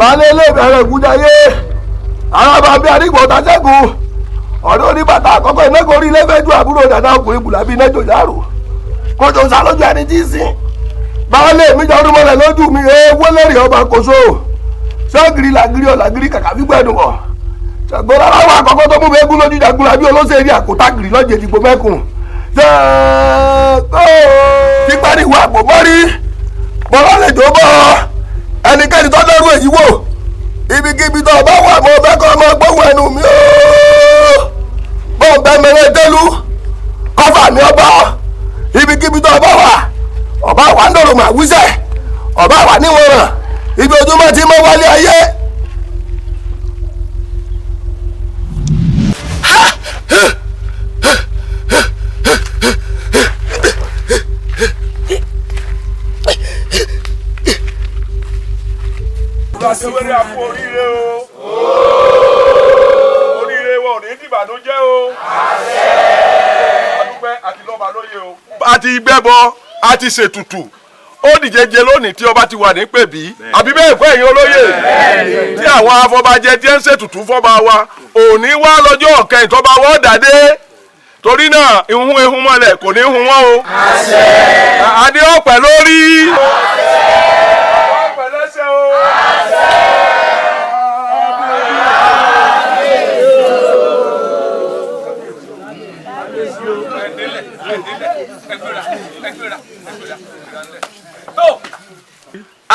baálé ilé ìbẹ̀rẹ̀ ìgúnjayé arábà bí arígbọ̀n tàṣẹ́gun ọ̀dọ́ oníbàtà àkọ́kọ́ ináko orí ilé fẹ́jú àbúrò dàda ọkùnrin bùlàbí iná jòjá rò kójó sá lójú ẹni tí ń sìn baálé mi jọ ọdún mọ́lẹ̀ lójú mi ewé lórí ọba kòso sọ́gìrì làgìrì ọ̀làgìrì kàkà fígbọ́ ẹnu wọ̀ ṣàgbọ́n aláwọ̀ àkọ́kọ́ tó mú mi egún lójú jagunla bí olóṣèlú àkótágìrì lọ́jẹ̀ ìdìbò mẹ́kùn tí pariwo àgbò mọ́rí bọ́lá lè tó bọ́ ẹnikẹ́ni tó dẹ́rù èyí wò ibikíbi tó bá wà mọ́ bẹ́ẹ̀ kọ́ ọmọ gbóhùn ẹnu mi ooo bọ́ọ̀ bẹ́ẹ̀ mẹ́rẹ́ dẹ́lu kọ́fà mi ọba ibikíbi tó bá wà ọba wà ń dọ̀rọ̀ mà wíṣẹ́ ọba wà níwọ̀nràn ibi ojúmọ́ tí mo wálé ayé. Aṣèwéré àpò oríire o. Oríire wọn ò ní dìbànújẹ́ o. Adúpẹ́ àti lọ́ba lóye o. A ti gbẹ́bọ, a ti ṣètùtù. Ó dìjeje lónìí tí ọba ti wà ní pèbí. Àbí bẹ́ẹ̀ kọ́ ẹ̀yin olóyè. Tí àwọn afọbajẹ tí ń ṣètùtù fọ́ba wa, òní wá lọ́jọ́ ọ̀kẹ́ ìtọ́ba wọ́n dàdé. Torí náà ihun ehun mọ́lẹ̀ kò ní hun wọ́n o. Adé ọ̀pẹ lórí. Ọ̀pẹ lẹ́sẹ̀ o.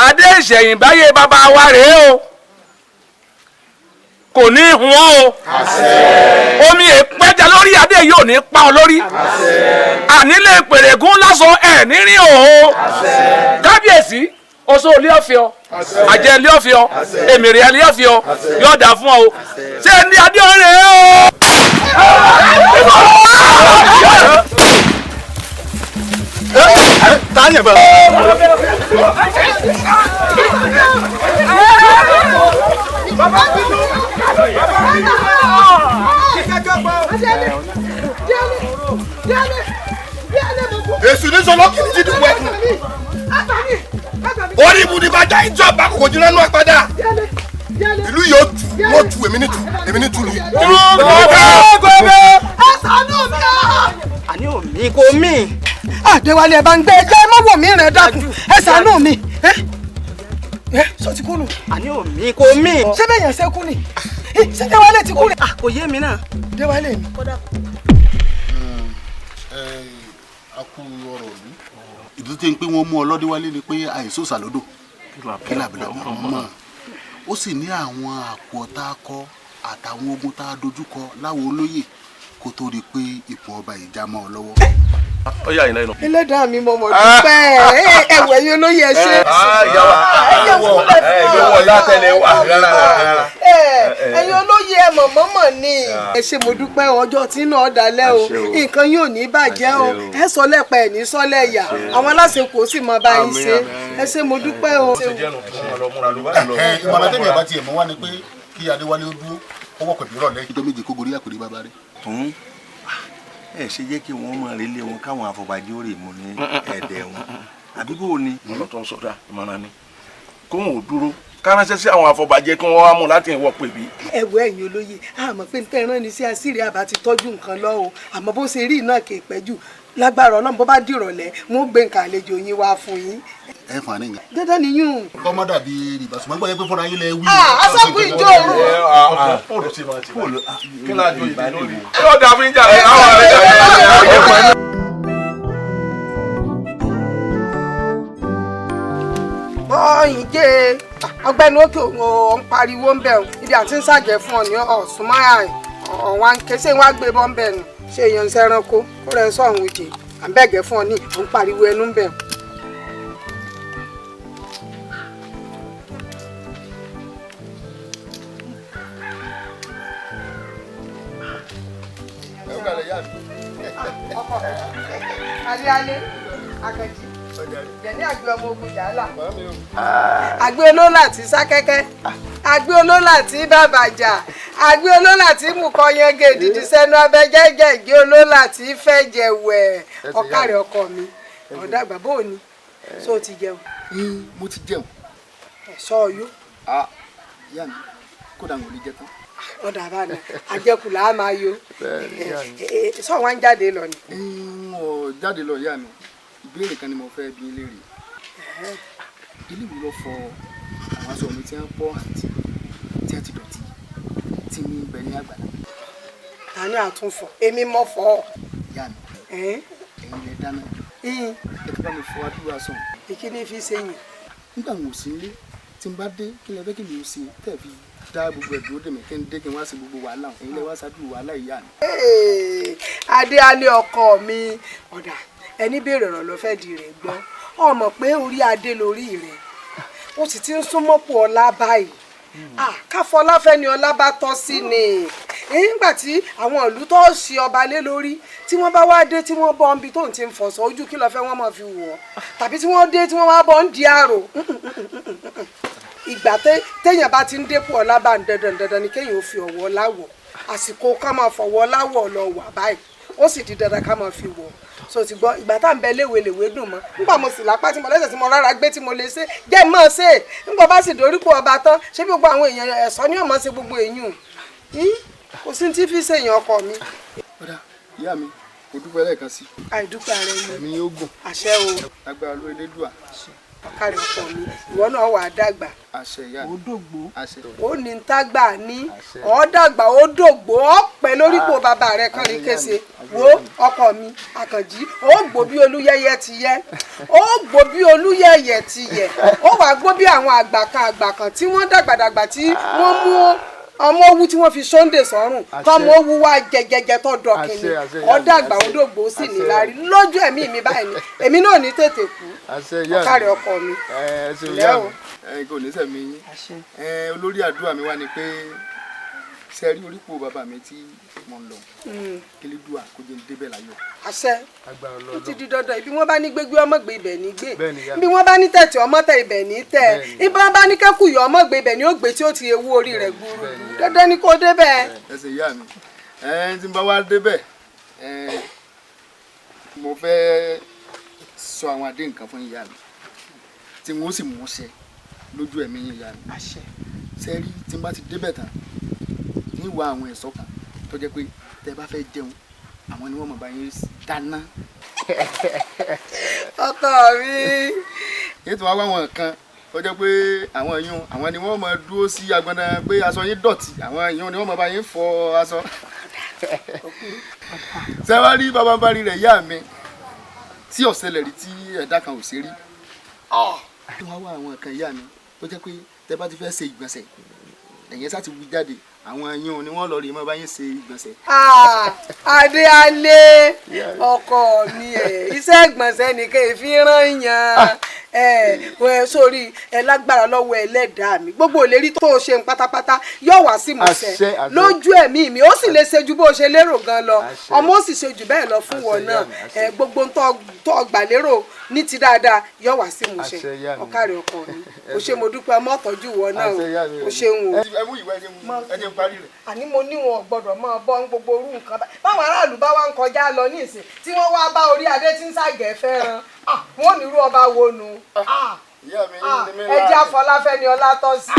Adé ìṣẹ̀yìnbáyé bàbá wa rèé o kò ní hun ọ́ o omi èpẹ́jà lórí adé yóò ní pa ọ lórí ànílé pèrègún lásán ẹ̀ nírin o kábíyèsí oṣù ilé ọ̀fẹ́ ọ àjẹ ilé ọ̀fẹ́ ọ èmìrì ilé ọ̀fẹ́ ọ yóò dà fún ọ o ṣé ní adé ọ̀rẹ́ o. Tanya bá. Èsù ní sọlọ kìí ti dùn wẹ́kùn. Orí ibu ni bàjá ìjọ àbá kòkò jìnnà nù àpàdà. Ìlú yóò tù wọ́n tu èmi ní tùlù. Àní òmí kò mí. Àdéwálé ẹ bá ń gbé ẹjẹ́ mọ́wọ́ mi rẹ̀ dákun ẹ ṣàánú mi. Sọ ti kú nù. Àní òmí kò mí. Ṣé bẹ́ẹ̀ yẹn ṣe kú ni? Ṣé Déwálé ti kú ni? Kò yé mi náà. Déwálé mi. A kú ọ̀rọ̀ ìlú. Ìdí tó ń pé wọ́n mú Ọlọ́déwálé ni pé àìsó sàlódò kí làbẹ̀lẹ̀ wọn mọ̀. Ó sì ní àwọn àpò tá a kọ àtàwọn ogun tá a dojúkọ láwọn olóyè kó tó rí pé ipò ọba ìjà mọ́ ọ lọ́wọ́. Ẹlẹ́dàá mi mo mọ̀ dúpẹ́ ẹ̀wẹ̀ yín olóyè ẹ ṣe. Ẹ̀yin olóyè ẹ mọ̀mọ́mọ̀ ni. Ẹ ṣé mo dúpẹ́ ọjọ́ tí náà dalẹ̀ o nǹkan yóò ní bàjẹ́ o ẹ sọ lẹ́pẹ́ ẹ̀ ní sọ́lẹ̀ yà àwọn aláṣẹ kò sì mọ bá yín ṣe ẹ ṣé mo dúpẹ́ o. Ìmọ̀ràn tẹ́mi ẹ̀ bá tiẹ̀ mọ́ wá ni pé kí Adéwálé ó dúró ó wọ̀ pẹ̀lú ìrọ̀lẹ́ ìjọ méje kó gorí àkòrí bàbá rẹ̀. Ẹ ṣe jẹ́ kí wọ́n máa relé wọn káwọn afọbajẹ́ ó rè mú ní ẹ̀dẹ̀ wọn àbí bò ni. Ọ̀rọ̀ tó ń sọ̀rọ̀ ìmọ̀ràn ni kóhùn ò dúró káránṣẹ́ sí àwọn afọbajẹ́ kí wọ́n wá mú láti ìwọ pèbí. Ẹ̀wọ̀ ẹ̀yin olóyè àmọ́ pé níta ìran ni sí àṣírí àbá ti tọ́jú nǹkan lọ o àmọ́ bó ṣe rí iná kì í pẹ́ jù lágbára Ọlọ́run bó bá dìrọ̀lẹ́ wọn ó gbé nǹkan àlejò yín wá fún yín. Ẹ fà á nìyẹn. Dandan nìyún. Kọ́mọ́ dàbí ìbásùnmọ́ gbọ́dọ̀ pé fúnra yín lẹ wí. Aṣọ́kù ìjọ òru. Kí láàjọ ìdí lórí. Yóò dà fún ìjà rẹ̀ àwọn àrẹ̀ jà. Ìjẹ́ ọgbẹ́ni òkè òun pariwo ń bẹ̀ ibi àti ń ṣàjẹ́ fún ọ ní ọ̀sùn máa ọ̀wá ń ké ṣé wọ́n á gbé bọ́ ń bẹ̀ nù ṣé èèyàn ń ṣẹranko kó rẹ̀ ń sọ ọ̀hún ìjẹ́ à ń bẹ̀gẹ̀ fún ọ ní òun pariwo ẹnu ń bẹ̀. alẹ́ akẹ́jì jẹ̀ní àgbẹ̀ ọmọ ogun jàálà àgbẹ̀ olólà tí sákẹ́kẹ́ àgbẹ̀ olólà tí bàbàjà àgbẹ̀ olólà tí mùkọ́ yẹn gèdìdì sẹ́nu abẹ́ jẹ́jẹ́ ìgbé olólà tí fẹ́jẹ̀ wẹ̀ ọ̀kàrẹ̀ ọkọ mi ọ̀dà bàbá òní sọ ti jẹun. Mo ti jẹun. Sọ ọyọ. ìyá mi kódà ń wọlé jẹ tán. ọ̀dà àbáni àjẹkù là á máa yọ sọ wọn ń jáde lọ ni. mo jáde lọ ìyá mi ìbéèrè kan ni mo fẹ́ bi léèrè ilé ìwé lọ fọ àwọn aṣọ mi tí wọ́n pọ̀ àti tí wọ́n ti dọ̀tí tí mi bẹ ní àgbàlá. ta ni àtúnfọ èmi mọ fọ. ìyá mi ẹ̀yin lè dáná ẹ ti bá mi fọ àdúrà aṣọ. ìkíní fi ṣe yìn. nígbà wo sí ilé tí n bá dé kí lè fẹ́ kí mi ò ṣe tẹ̀ fi dá gbogbo ẹ̀dùn ó dè mí kí n dé kí n wá sí gbogbo wàhálà ẹ̀yin lè wá ṣáájú wàhálà ìyá mi. adé alẹ́ ọkọ mi ọ̀dà ẹni béèrè ọ̀rọ̀ ló fẹ́ di rẹ̀ gbọ́ ọmọ pé orí adé lórí rẹ̀ ó sì ti ń súnmọ́pọ̀ ọlá báyìí káfọláfẹ́ ni ọlá bá tọ́ sí ni nígbà tí àwọn ìlú tó ṣe ọba lé lórí tí wọ́n bá wá dé tí wọ́n bọ́ ń bi tóun ti ń fọ̀sọ̀ ojú kí lọ́ọ́ fẹ́ wọ́n máa fi wọ̀ ọ́ tàbí tí wọ́n dé tí wọ́n wá bọ́ ń di àrò ìgbà téèyàn bá ti ń dépò ọlá bá ń dandan ni kéèyàn ó fi ọ̀wọ̀ láwọ̀ àsìkò ká máa fọ̀wọ̀ láwọ̀ lọ wà báyìí ó sì di dandan ká máa fi wọ̀ so ti gbọ́ ìgbà tá à ń bẹ léwelèwe dùn mọ́ nígbà mo sì lápá tí mo lẹ́sẹ̀ tí mo rárá gbé tí mo lè ṣe jẹ́ mọ́ ṣe nígbà bá sì dorípò ọba tán ṣé bí gbogbo àwọn èèyàn ẹ̀sọ́ ní ọmọ ṣe gbogbo èèyàn kò sí tí fi ṣèyàn ọkọ mi. ọ̀dà ìyá mi kò dúpẹ́ lẹ́ẹ̀kan sí. àìdúpẹ́ ara ẹni ẹ̀mí yóò gùn. àṣẹ o. agbára ló elédùà. ọ̀kàrẹ̀ ọkọ mi ìwọ náà wà á dàgbà. àṣẹ ìyá mi. ó dògbó. àṣẹ. ó ní ń tágbà ní ó dàgbà ó dògbó ó pẹ́ lórípò bàbá rẹ̀ kàn ní kése wo ọkọ mi àkànjí ó gbó bí olúyẹyẹ ti yẹ ó gbó bí olúyẹyẹ ti yẹ ó wàá gbó bí àwọn àgbà kan tí wọ́n dàgbàdàgbà tí wọ́n mú ọmọ owú tí wọ́n fi sọ́ndè sọ́rùn tọmọ owú wá jẹjẹjẹ tó dọ̀kìnì ọ̀dàgbà òdògbò sì ní lárí lójú ẹ̀mí mi báyìí ni èmi náà ní tètè kú ọ̀kàrẹ̀ ọkọ mi. kò ní sẹ́mi yín olórí àdúrà mi wá ni pé ṣe rí orípò bàbá mi tí mo ń lọ kílídùà kó jẹ́ débẹ̀ láyọ̀. àṣẹ ó ti di dandan ibi wọ́n bá ní gbégbé ọmọ gbé ibẹ̀ ní gbé ibi wọ́n bá ní tẹ̀tẹ̀ ọmọ tẹ̀ ibẹ̀ ní tẹ̀ ibi wọ́n bá ní kẹ́kùyọ̀ ọmọ gbé ibẹ̀ ní ó gbé tí ó ti ewu orí rẹ̀ gbúrú dandan ni kó débẹ̀. ẹsẹ̀ ìyá mi tí n bá wá débẹ̀ mo fẹ́ sọ àwọn adé nǹkan fún ìyá mi tí wọ́n sì mú ṣẹ lójú ẹ̀mí ìyá mi ṣe rí tí n bá ti débẹ̀ tán níwà àwọn ẹ̀ṣọ́ kan tó jẹ́ pé tẹ́ bá fẹ́ jẹun àwọn ni wọ́n mọ̀ bá yín dáná. ọkọ mi. ètò wa wọn kan tó jẹ́ pé àwọn yún àwọn ni wọ́n mọ̀ dúró sí agbọ̀nà pé aṣọ yín dọ̀tí àwọn yún ni wọ́n mọ̀ bá yín fọ aṣọ. ṣé wàá rí bàbá bá rí rẹ̀ yá mi tí ọ̀sẹ̀lẹ̀ rí tí ẹ̀dá kan ò ṣe rí. wọ́n wá àwọn kan yá mi tó jẹ́ pé tẹ́ bá ti fẹ́ ṣe ìgbọ̀nsẹ̀ ẹ̀yẹn sá ti wí jáde àwọn yún ni wọ́n lọ rí mọ́ bá yín ṣe ìgbọ̀nsẹ̀. adé alẹ́ ọkọ mi iṣẹ́ ìgbọ̀nsẹ̀ nìkan èéfín rán yàn sórí lágbára lọ́wọ́ ẹlẹ́dàá mi gbogbo ìlérí tó o ṣe ń pátápátá yóò wá sí ìmúṣẹ lójú ẹ̀mí mi ó sì lè ṣe ju bó o ṣe lérò gan lọ ọmọ ó sì ṣe jù bẹ́ẹ̀ lọ fún wọn náà gbogbo tó gbà lérò ní ti dáadáa yóò wá sí ìmúṣẹ ọ̀kàrẹ̀ ọkọ mi o ṣe mo dúpẹ́ ọmọ ọ̀tọ́jú wọn náà o ṣeun o. ẹ mú ìwé ẹjẹ ń parí rẹ. àní mo ní wọn gbọ́dọ̀ máa bọ gbogbo orú nǹkan báwọn aráàlú bá wá ń kọjá lọ ní ìsìn tí wọ́n wá bá orí adé tí ń ṣàgẹ̀ fẹ́ràn wọn ò ní irú ọba wo nu. ẹjẹ Afọláfẹ́ ni ọlá tọ́ sí.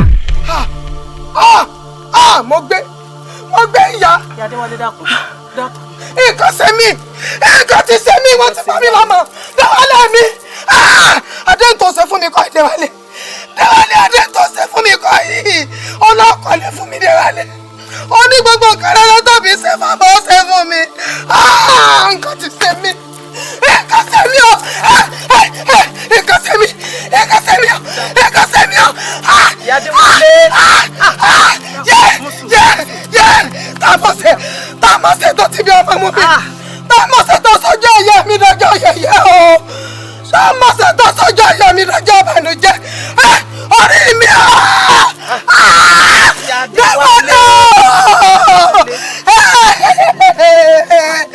mo gbé ìyá. ìyá Adéwálé dákun. nǹkan ṣe mí nǹkan ti ṣe mí wọ́n ti pa mí lọ́mọ Déwálé mi adé tó ṣe fún mi kọ́ Déwálé adé tó ṣe fún mi kọ́ yìí ọlọ́kọ̀ọ́lé fún mi Déwálé ó ní gbogbo nǹkan rẹ̀ tóbi ṣe fún mi ó ṣe fún mi nǹkan ti ṣe mí nǹkan ṣe mí o nǹkan ṣe mí o. ìyá Adéwálé. Tàmọ́sẹ̀ tó ti bí ọmọ mú mi tàmọ́sẹ̀ tó sọ́jọ́ ẹ̀yẹ mi lọ́jọ́ yẹ̀yẹ́ o tàmọ́sẹ̀ tó sọ́jọ́ ẹ̀yẹ mi lọ́jọ́ ìbànújẹ́ orí mi Déwálé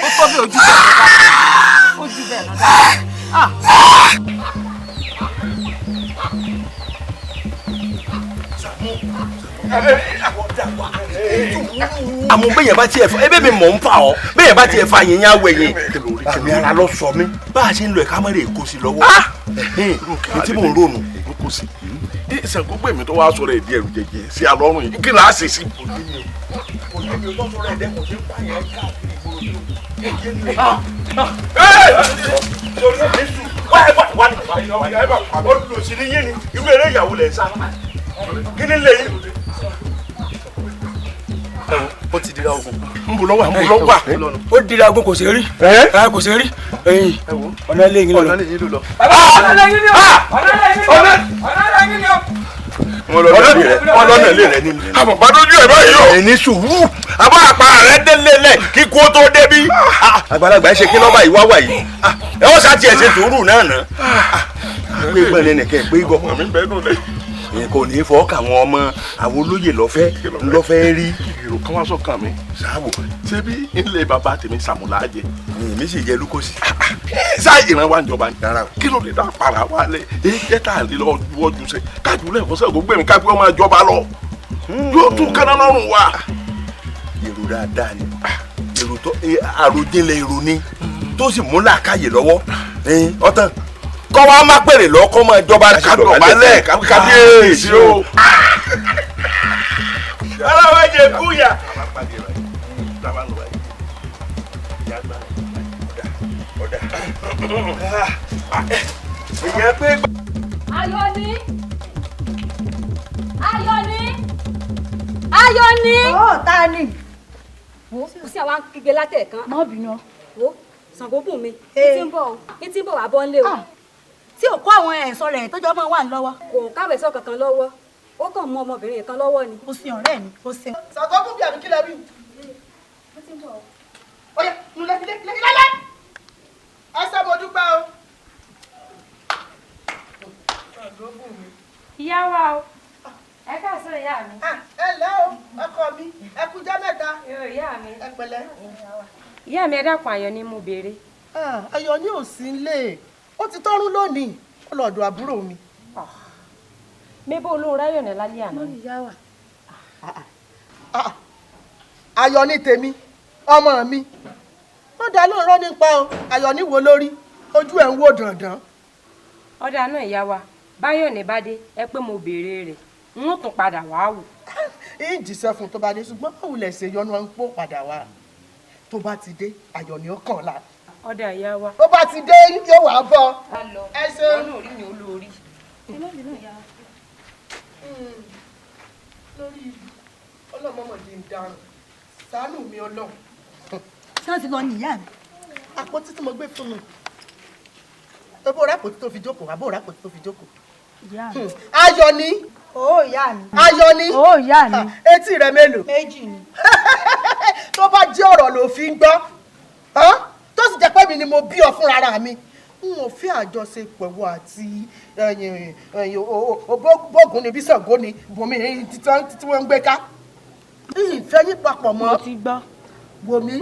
ó tó bí ojú bẹ́ẹ̀ ojú bẹ́ẹ̀ lọ́dọ̀. àmọ́ bẹ́yẹn bá tiẹ̀ fa ebe mi mọ̀ ń fa ọ́ bẹ́yẹn bá tiẹ̀ fa yẹn yẹn awẹ yẹn àmì ara lọ sọ mí bá a ṣe ń lọ ẹ̀ka mọ́rẹ̀ èkó sí lọ́wọ́ ní tí mò ń rònú kò sí Ṣàngó gbèmí tó wá sọ̀rọ̀ èdè ẹ̀rù jẹjẹ sí alọ́run yìí kí là á ṣe sí. kò yé mi tó sọ̀rọ̀ ẹ̀dẹ́ kò sí pààyàn káàkiri ìgboro olùsí ni yín ni irú eré ìyàwó lẹ̀ ń sá kí ni lẹ́yìn. ó ti dira ogun. ń bò lọ́wọ́ ó dira ogun kò sí rí. kò sí rí. ọ̀nà ilé yín lọ. ọ̀nà ilé yín lọ. wọ́n lọ́nà ilé rẹ̀ ní. àmọ̀ gbàdójú ẹ̀ báyìí o. ẹni sùúrù àbá àpá rẹ̀ délélẹ̀ kí kú ó tó débí. àgbàlagbà ẹ ṣe kí lọ́ba ìwá wà yìí ẹ ó ṣáà tiẹ̀ ṣe sùúrù náà ná. gbé gbọ́n ní nìkẹ́ gbé gọ́. àmì bẹ́ẹ̀ dùn lẹ̀. kò ní fọ́ káwọn ọmọ àwọn olóyè lọ́fẹ́ rí. èrò kan wá sọ́kàn mi. sáwò ṣé bí ilé bàbá tèmi sàmúlà jẹ. èmi sì jẹ lúkọ́sì. sáà ìran wa ń jọba ní. rárá o. kí ló lè dá para wa lẹ èyí jẹ́ tá a lè lọ wọ́jú sẹ́ kájú lẹ́ẹ̀kọ́ sẹ́gun gbẹ̀mí kájú ọmọ ìjọba lọ. yóò tún kánná lọ́rùn wa. èrò dáadáa ni èrò tó àròjinlẹ̀ èrò ni tó sì mú làákàyè lọ́wọ́ ọ̀tán kọ́ wa má pèrè lọ kọ́ máa jọba kádọ̀bálẹ̀ kábíyèsí o. aláwọ̀ ẹ̀jẹ̀ kúyà. Ayọ̀ni. Ayọ̀ni. Ó ta ni. Wo kò sí àwọn kígbe látẹ̀kan. Má bínú. Wo Ṣàngó bùn mi. Ìtì ń bọ̀ o. Ìtì ń bọ̀ wá bọ́ ń lé o. Tí ò kó àwọn ẹ̀ṣọ́ rẹ̀ tó jọ mọ́ wà lọ́wọ́. Kò káwé sọ kankan lọ́wọ́. Ó kàn mú ọmọbìnrin kan lọ́wọ́ ni. Ó sin ọ̀rẹ́ mi, ó sin. Ṣàngó bùn bí àbí kí lẹ bí. Ìtì ń bọ̀ o. Ọya nulẹ̀ ẹ ṣé mo dúpẹ́ o. Ṣàngó bùn mi. Ìyá wa o, ẹ káàsán ìyá mi. Ẹ lẹ́ o ọkọ mi ẹ kújọ́ mẹ́ta. Ìyá mi. Ẹ pẹ̀lẹ́. Ìyá mi ẹ dákun Ayọ̀ ni mo béèrè. Ayọ̀ ní òsì ńlẹ̀ ó ti tọ́rún lónìí ó lọ́dọ̀ àbúrò mi. Mébó olóhùn ráyọ̀ ní lálẹ́ àná. Ìyá wa. Ayọ̀ ní tèmi ọmọ mi ó dá lóòrọ́ nípa o Ayọ̀ ní wo lórí ojú ẹ̀ ń wò dandan. Ọ̀dà náà ìyá wa báyọ̀ ní bá dé ẹ pé mo béèrè rẹ̀ n ó tún padà wá wò. ìjìṣẹ́ fún tó bá dé ṣùgbọ́n báwo lẹ̀ ṣe yọnu ń pò padà wá tó bá ti dé Ayọ̀ ní ó kàn la. Ọ̀dà ìyá wa. tó bá ti dé yóò wá bọ̀. ẹ ṣe ọ̀nà orí mi olórí. lórí ọlọ́mọmọdé ń darun ṣàánú mi Ọlọ́run. Ṣé ti lọ nìyá mi? Àpótí tí mo gbé fún mi ebo rẹ àpótí tó fi jókòó àbó rẹ àpótí tó fi jókòó. Ayọ̀ ni. Ó ìyá mi. Ayọ̀ ni. Ó ìyá mi. Etí rẹ mélòó? Méjì ni. Tó bá jẹ́ ọ̀rọ̀ ló fi ń gbọ́ tó sì jẹ́ pé mi ni mo bí ọ fúnra ra mi n ò fi àjọṣepọ̀ wo àti bógun ni bí Ṣàngó ni bòmí tí wọ́n ń gbé ká. Ìfẹ́ yín papọ̀ mọ́. Mo ti gbọ́. Wòmí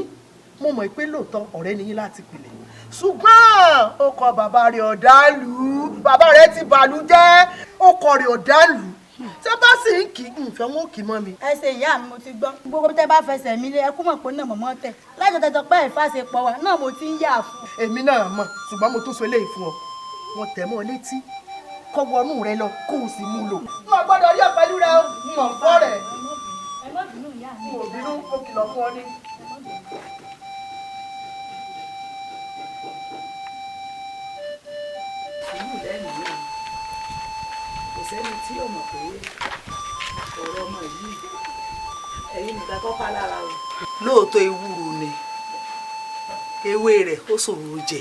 mo mọ̀ pé lóòótọ́ ọ̀rẹ́ ni yín láti pìlẹ̀ ṣùgbọ́n ó kọ bàbá rẹ̀ ọ̀dàlù bàbá rẹ̀ ti bàlú jẹ́ ó kọ rẹ̀ ọ̀dàlù tí bá sì ń kí nfẹ́ wọn ò kì mọ́ mi. Ẹ ṣe ìyá mi mo ti gbọ́ gbogbo tẹ́ bá fẹsẹ̀ mi lé ẹkú mọ̀ pé náà mọ̀mọ́ tẹ̀ láti tẹ́tọ́ pé ìfàṣepọ̀ wa náà mo ti ń yà fún. Èmi náà mọ̀ ṣùgbọ́n mo tún so eléyìí fún ọ wọn tẹ̀ mọ́ létí kọ́ wọnú rẹ lọ kó o sì mú lò. mo gbọ́dọ̀ rí ọ pẹ̀lú rẹ o mọ̀ fọ́ rẹ̀. ẹ má bínú ìyá mi. mo bínú ó kìlọ̀ fún ọ ní. sẹ́ni tí ò mọ̀ pé ọ̀rọ̀ ọmọ yìí ẹ̀yin nìkan tó ká lára o. lóòótọ́ ewúro ni ewé rẹ̀ ó ṣòro jẹ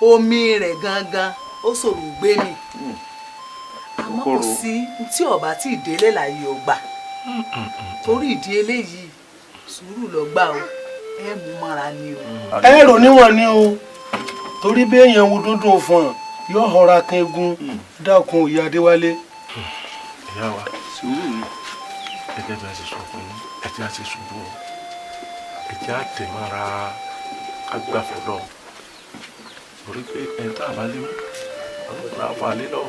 omi rẹ̀ gangan ó ṣòro gbé mi àmọ́ kò sí tí ọba tí ìdílé láyé ọgbà torí ìdí eléyìí sùúrù lọ gbà o ẹ mú mọ́ra ni o. ẹ rò níwọ̀n ni o torí béèyàn wo dúndùn fún ọ yóò họra kan egun dákun ìyá Adéwálé. ìyá wa sùúrù ni gẹ́gẹ́ bí a ṣe sọ fún yín ẹ̀jẹ̀ á ṣe ṣubú o ẹ̀jẹ̀ á tẹ̀ mọ́ra agbáfẹ́ lọ torí pé ẹni tá a bá lé mú ọlọ́run náà fà lé lọ.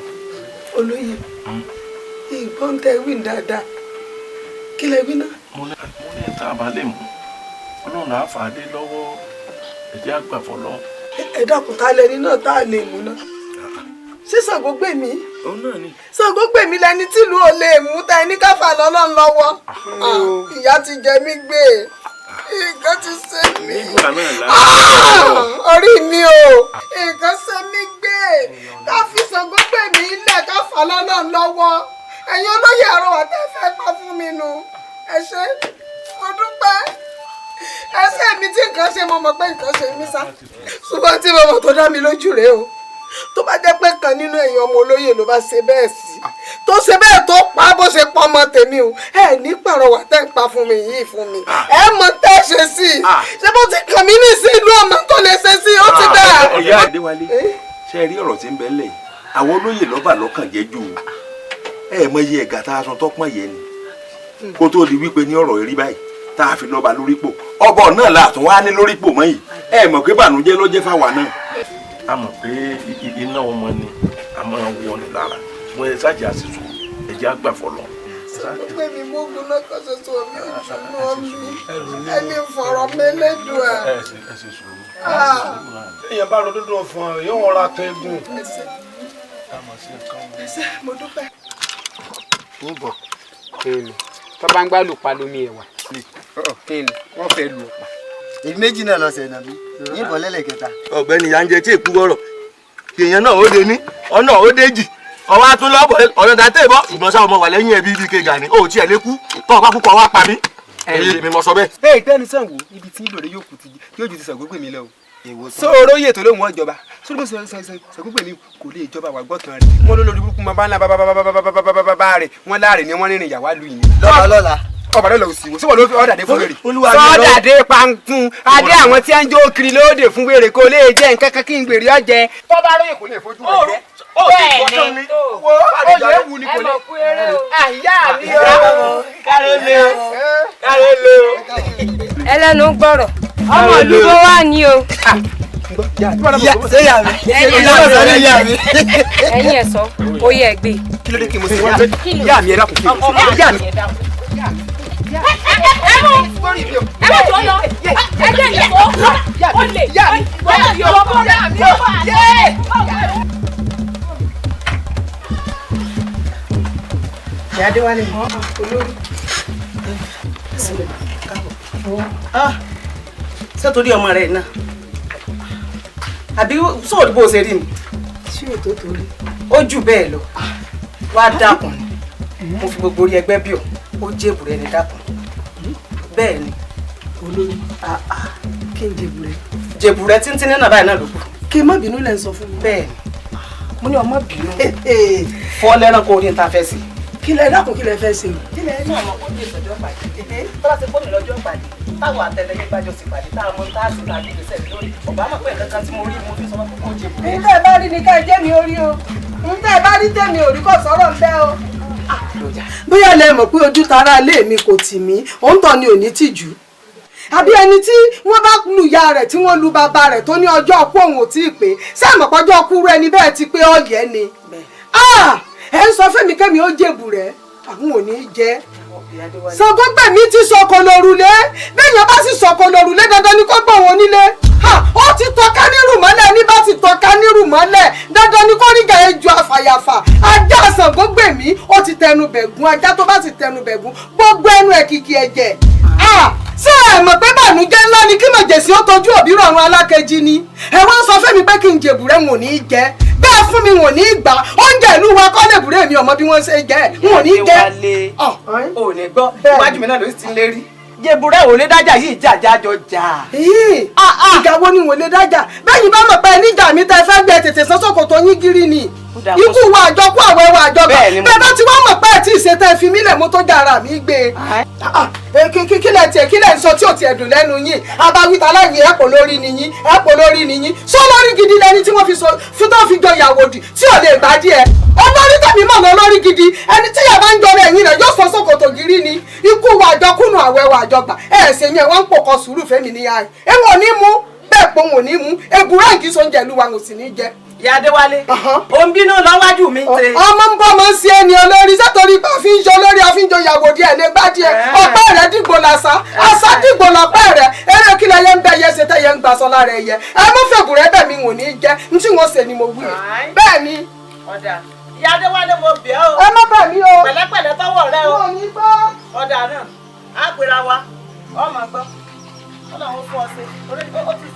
olóyè ìgbọ́n tẹ wí dáadáa kí lẹ wí náà. mo ní ẹni tá a bá lé mú ọlọ́run náà fà lé lọ́wọ́ ẹ̀jẹ̀ á gbàfọ́ lọ. ẹ dákun tá lẹni náà tá a lè mú náà ṣé Ṣàngó gbé mi. Ṣàngó gbèmí lẹni tìlú ò lè mú ta ẹni káfà lọ́lọ́run lọ́wọ́. Ìyá ti jẹ mí gbé. Nǹkan ti ṣe mí. Orí mi o. Nǹkan ṣe mí gbé. Ká fi Ṣàngó gbèmí ilẹ̀ káfà lọ́lọ́run lọ́wọ́. Ẹ̀yin olóyè àrọwà tẹ́ fẹ́ pa fún mi nu. Ẹ ṣé, mo dúpẹ́. Ẹsẹ̀ mi tí nǹkan ṣe mo mọ̀ pé nǹkan ṣe mí sá. Ṣùgbọ́n tí mo mọ̀ tó dá mi lójú rèé o. Tó bá jẹ́ pé kan nínú èèyàn ọmọ olóyè ló bá ṣe bẹ́ẹ̀ sí. Tó ṣe bẹ́ẹ̀ tó pa bó ṣe pọ̀ ọmọ tèmi o. Ẹ ní pàrọwà tẹ́ ń pa fún mi yìí fún mi. Ẹ mọ tẹ́ ṣe sí i. Ṣé bó ti kàn mí ní sí ìlú ọmọ tó lè ṣe sí i ó ti dà. Ìyá Adéwálé ṣe rí ọ̀rọ̀ tí ń bẹ lẹ̀ àwọn olóyè lọ́ba lọ́kàn jẹ́ jù ẹ mọ iye ẹ̀gà tá a sọ tọ́pọ̀ yẹn ni kó tó di wípé ní ọ̀rọ̀ rí báyìí tá a fi lọ́ba lórípò ọbọ̀ náà láàtún wá ní lórípò mọ́ yìí ẹ mọ̀ pé bànújẹ́ ló jẹ́ fáwa náà. a mọ̀ pé iná ọmọ ni a máa wọ ni lára mo ẹ ṣáàjì àṣìṣe ẹ̀jẹ̀ àgbà fọlọ́. Pé mi mú ogun náà kan ṣoṣo mi ò jùlọ mi ẹni fọ̀rọ̀ mẹ́lẹ́dùn à. èèyàn bá lọ dúdú fún ọ yóò wọra kan egun. Mo dúpẹ́. Níbọ̀ kéènì tó bá ń gbá lù pa lómi ẹ̀wà kéènì wọ́n fẹ́ lù pa. Èmi méjì náà lọ́sẹ̀ náà bí yìnbọn lẹ́lẹ̀kẹta. Ọ̀gbẹ́ni Yánjẹ tí èkú gbọ́rọ̀ kí èèyàn náà ó dé ní ọ̀nà ó dé jì ọwọ́ atúnlọ́bọ̀ ọ̀nà tàtẹ́ ìbọn ìgbọ̀n sáwọn ọmọ wà lẹ́yìn ẹbí ibi kega ni ó tiẹ̀ lékú tó ọ̀pá púpọ̀ wá pa mí. Èmi mọ̀ sọ bẹ́ẹ̀. Ẹ tẹ́ni Ṣàngó ibi tí ìlò rẹ̀ yóò kù yóò ju ti Ṣàngó gbè mí lọ o. Sọ̀rọ̀ yè tó lóhùn ọjọba sórí Ṣàngó gbè mí kò lè jọba wà gbọ́tàn rẹ̀. Wọ́n ló lórí burúkú máa bá ńlá bàbá rẹ̀ wọ́n láàrin ni wọ́n rìnrìn ìyàwó àlù yìí. Lọ́la. Ọba lọ́la òsì wò síwọ̀n ló fi ọ̀dàdé fún wèrè. Sọ́dàdé pankun adé àwọn tí ń jó kiri lóde fún wèrè kò lè jẹ́ nǹkan kan kí n gbèrè ọ̀jẹ̀. Tọ́ba lóye kò lè fojú rẹ̀ jẹ́. Bẹ́ẹ̀ni wo oyè ewu ni kò lè. Àyà mi o. Kárólé o. Kárólé o. Ẹlẹ́nu gbọ́rọ̀ ọmọ ìlú tó wà ní o. Ẹ̀yin ẹ̀ sọ oyè ẹ̀ gbé. Kí ló dé kí mo ṣe yá mi ẹ dákun kí mo ṣe yá mi ẹ dákun. Ẹ mọ̀ tó lọ ẹ jẹ́ ìyẹ̀wò ó lè yá mi ọmọ yá mi Ìyá Adéwálé mọ́ olórí. Ṣé torí ọmọ rẹ̀ náà àbí sóòdù bó ṣe rí ni. Ṣé o tó torí. Ó jù bẹ́ẹ̀ lọ wá dákun ni mo fi gbogbo orí ẹgbẹ́ bí ọ ó jébù rẹ ní dákun bẹ́ẹ̀ ni. Olórí kí n jèbù rẹ. Jèbù rẹ tíntín náà báyìí náà ló kù. Kí n má bínú lẹ́ ń sọ fún mi. Bẹ́ẹ̀ ni mo ní ọmọ bínú fọ́ lẹ́ràn kó orí ń ta fẹ́ sí. Kí lẹ dákun kí lẹ fẹ́ ṣe. Kí lẹ ní ọmọ kó dé ìsọjọ́ pàdé tọ́lá ti fóònù lọ́jọ́ pàdé táwọn àtẹlẹyẹ gbájọ sí pàdé táwọn ọmọ tá a sì tàbí ìgbésẹ̀ lórí ọ̀bá mọ̀ pé nǹkan kan tí mo rí mo fi sọ fún kó jèbù. Nígbà bá rí ni ká jẹ́ mi orí o. Nígbà bá rí tèmi ò rí kò sọ̀rọ̀ ń bẹ́ o. Bóyá lẹ mọ̀ pé ojú tara ilé mi kò tì mí òun tán ni ò ní tìjú. Àbí ẹni tí wọ́n bá lu ìyá rẹ̀ tí wọ́n lu bàbá rẹ̀ tó ní ọjọ́ ọkú òun ò tí ì pé sáàmù pọ́jọ́ ọkú rẹ̀ ni bẹ́ẹ̀ ti pé ọ̀yẹ́ ni. Ẹ ń sọ fẹ́mi kẹ́mi ó jèbù rẹ̀ àwọn ò ní jẹ́. Ṣàngó gbèmí ti sọkò lórùlé bẹ́ẹ̀yàn bá sì sọkò lórùlé dandan ni kó gbọ̀ wọn nílé. Ó ti tọ́ka nírù mọ́lẹ̀ ní bá ti tọ́ka nírù mọ́lẹ̀ dandan ni kó rígà ejò àfàyàfà. Ajá Ṣàngó gbèmí ó ti tẹnu bẹ̀gún ajá tó bá sì tẹnu bẹ̀gún gbogbo ẹnu ẹ̀ kìkì ẹ̀jẹ̀. Ṣé ẹ mọ̀ pé bànújẹ́ ńlá ni kí màjèsí ó tọ́jú òbí rọrùn alákejì ni? Ẹ wá ń sọ fẹ́mi pé kí n jèbù rẹ̀ wọn ò ní í jẹ́ bẹ́ẹ̀ fún mi wọn ò ní í gbà oúnjẹ ìlú wa kọ́ lèbúrẹ́ mi ọmọ bí wọ́n ṣe jẹ́ wọn ò ní í jẹ́. ò ní gbọ́ iwájú mi náà ló ti ń lérí. Jèbùrẹ́ ò lè dájà yìí jàjà jọ jà. Ìjà wo ni wò lè dájà bẹ́ẹ̀ yìí bá mọ̀ pé níjà mi tẹ́ fẹ́ gbé tètè sọ́sọ́kò tó yín gírí ni ikú wa àjọkú àwẹ̀ wa àjọba bẹ́ẹ̀ bá ti wá mọ̀ pé tí ìṣe tẹ́ fi mí lẹ̀ mo tó jàrà mí gbé. Kílẹ̀ tiẹ̀ kílẹ̀ ń sọ tí ò tiẹ̀ dùn lẹ́nu yín abawita láyìn ẹ̀pọ̀ lórí ni yín ẹ̀pọ̀ lórí ni yín sọ lórí gidi lẹni tí wọ́n fi tó fi jọ ìyàwó dì tí ò lè gbá díẹ̀ olórí tẹ̀mí mọ̀ lọ lórí gidi ẹni tí yàrá ń jọrọ ẹ̀yìn rẹ̀ yóò sọ sókòtò gírí ni ikú wa àjọkúnù àwẹ̀ wa àjọgbà ṣe yẹn wọ́n ń pòkọ sùúrù fẹ́mi níyà ẹ̀ ẹ̀ wọ́n ní mú bẹ́ẹ̀ pé wọn ò ní mú èbúrẹ́ ìkí sóúnjẹ ìlú wa ò sì ní jẹ. Ìyá Adéwálé ò ń bínú lọ́wájú mi ṣe. Ọmọ ń bọ́ ọmọ ń ṣe ẹni olórí sẹ́tọ̀rí bá fi ń ṣe olórí àfihàn ìyàwó díẹ̀ lè gbá díẹ̀ ọ̀pẹ́ rẹ̀ dìgbò làṣà àṣà dìgbò lọ́pẹ́ rẹ̀ eré kí lẹ́yẹ ń bẹ yẹ ṣe tẹ́yẹ ń gbà sọ lára ẹ̀yẹ ẹ mú fèbùrẹ́ bẹ̀ mi wò ní jẹ́ ní tí wọ́n ṣe ni mo wí bẹ́ẹ̀ ni. Ọ̀dà ìyá Adéwálé mo bẹ̀ ọ́. ẹ má bà mí o. pẹ̀lẹ́pẹ̀lẹ́ tọwọ́ rẹ o. wọn ò ní gbọ́. ọ̀dà náà á pera wa ọmọ gbọ́ ọlọ́run fún ọ sí orí ó ti.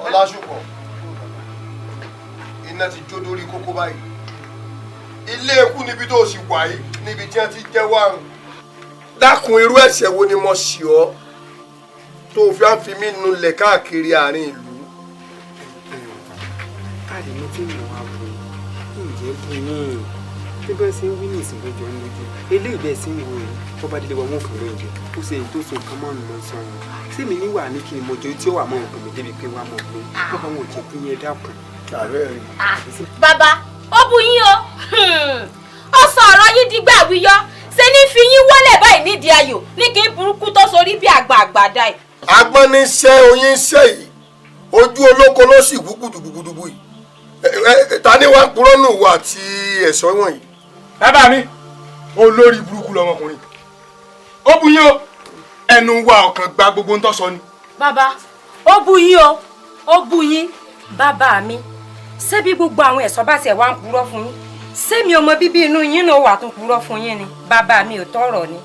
Ọlásùpọ̀ iná ti jó lórí kókó báyìí ilé ikú níbi tó sì wà yìí níbi tí wọ́n ti jẹ́wọ́ àrùn dákun irú ẹ̀ṣẹ̀ wo ni mo ṣì ọ́ tó fi á fi mí nulẹ̀ káàkiri àárín ìlú. káàdì mi tí mo wá bọ̀ ǹjẹ́ bù yín bí bá ṣe ń wí ní ìsìn lójó ń lójú eléyìí bẹ́ẹ̀ sí ń wo yìí tó bá délé wa wọn kàn lóúnjẹ ó ṣe èyí tó so nǹkan mọ́ ọ̀nà sọ̀rọ̀ sí mi níwà ní kí ni mo jẹ tí ó wà mọ́ nǹkan mi débi pé wà mọ́ pé wọ́n bá wọn ò jẹ́ pé yẹn dákun. bàbá ó bú yín o ó sọ ọ̀rọ̀ yín dígbà wíyọ́ ṣe ní fi yín wọlé báyìí nídìí ayò ní kí n burúkú tó sorí bí àgbà àgbàdá ẹ̀. agbọ́n ní sẹ́ oyin sẹ́ yìí ojú olóko ló sì wú gbùdùgbùdùgbù yìí ta ni wàá purọ́ nù wà àti ẹ̀ṣọ́ wọ̀nyí. bàbá mi olórí burúkú lọmọkùnrin ó bú yín o ẹnu wa ọkàn gba gbogbo ń tọ́ sọ ni. bàbá ó bú yín o ó bú yín bàbá mi ṣé bí gbogbo àwọn ẹ̀ṣọ́ bá tiẹ̀ wá ń purọ́ fún yín ṣé mi ọmọ bíbí inú yín náà wà tún purọ́ fún yín ni bàbá mi ò tọrọ ni.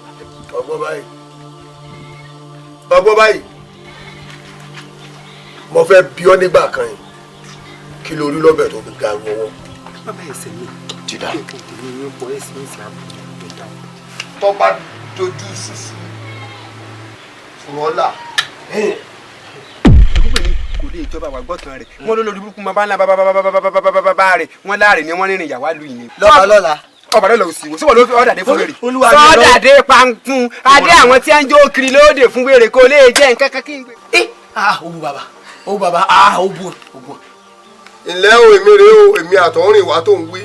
ọgbọ́n báyìí mo fẹ́ bí ọ nígbà kan yìí kí ló rí lọ́bẹ̀ tó fi ga ọwọ́. bàbá ẹsẹ̀ mi ti dá. tó bá dojú ṣùṣù fúrọ́là. kò lè jọba wà gbọ́tàn rẹ̀ wọ́n ló lórí burúkú máa bá ńlá bàbá rẹ̀ wọ́n láàrin ni wọ́n rìnrìn ìyàwó àlù yìí. lọ́la ọba lọ́la òsì wò síwọ̀ ló fi ọ̀dàdé fún wèrè. sọ́dàdé pankun adé àwọn tí ń jó kiri lóde fún wèrè kò lè jẹ́ nǹkan kan kí n gbé. ó bu bàbá ó bu. ilé o èmi rèé o èmi àtọ̀húnrìn wá tó ń wí.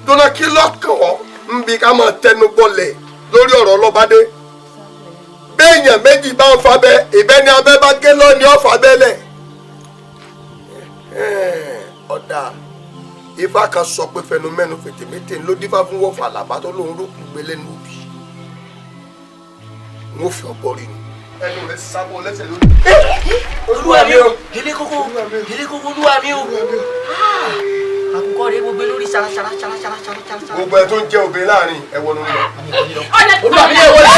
dọ́nà kí lọ́kàn ọ́ ń bi ká máa tẹnu bọlẹ̀ lórí ọ̀rọ̀ ọlọ́bádé. béèyàn méjì bá ń fabẹ́ ìbẹ́ni abẹ́ bá gé lọ́ni ọ̀fà bẹ́lẹ̀. ọ̀dà ifá kan sọ pé fẹnumẹ́nu fètèmétè ló dífá fún wọ́fà làbá tó lóun rúkú gbélé nù bí. n ó fi ọ̀pọ̀ rí ni. ẹnu rẹ sábọ lẹ́sẹ̀ lórí. olúwa mi o ilé kókó olúwa mi o àkùkọ rẹ gbogbo lórí ṣaraṣara. gbogbo ẹ tó ń jẹ obìnrin láàrin ẹwọ ló ń lọ. olúwa mi ní ẹwọ lẹ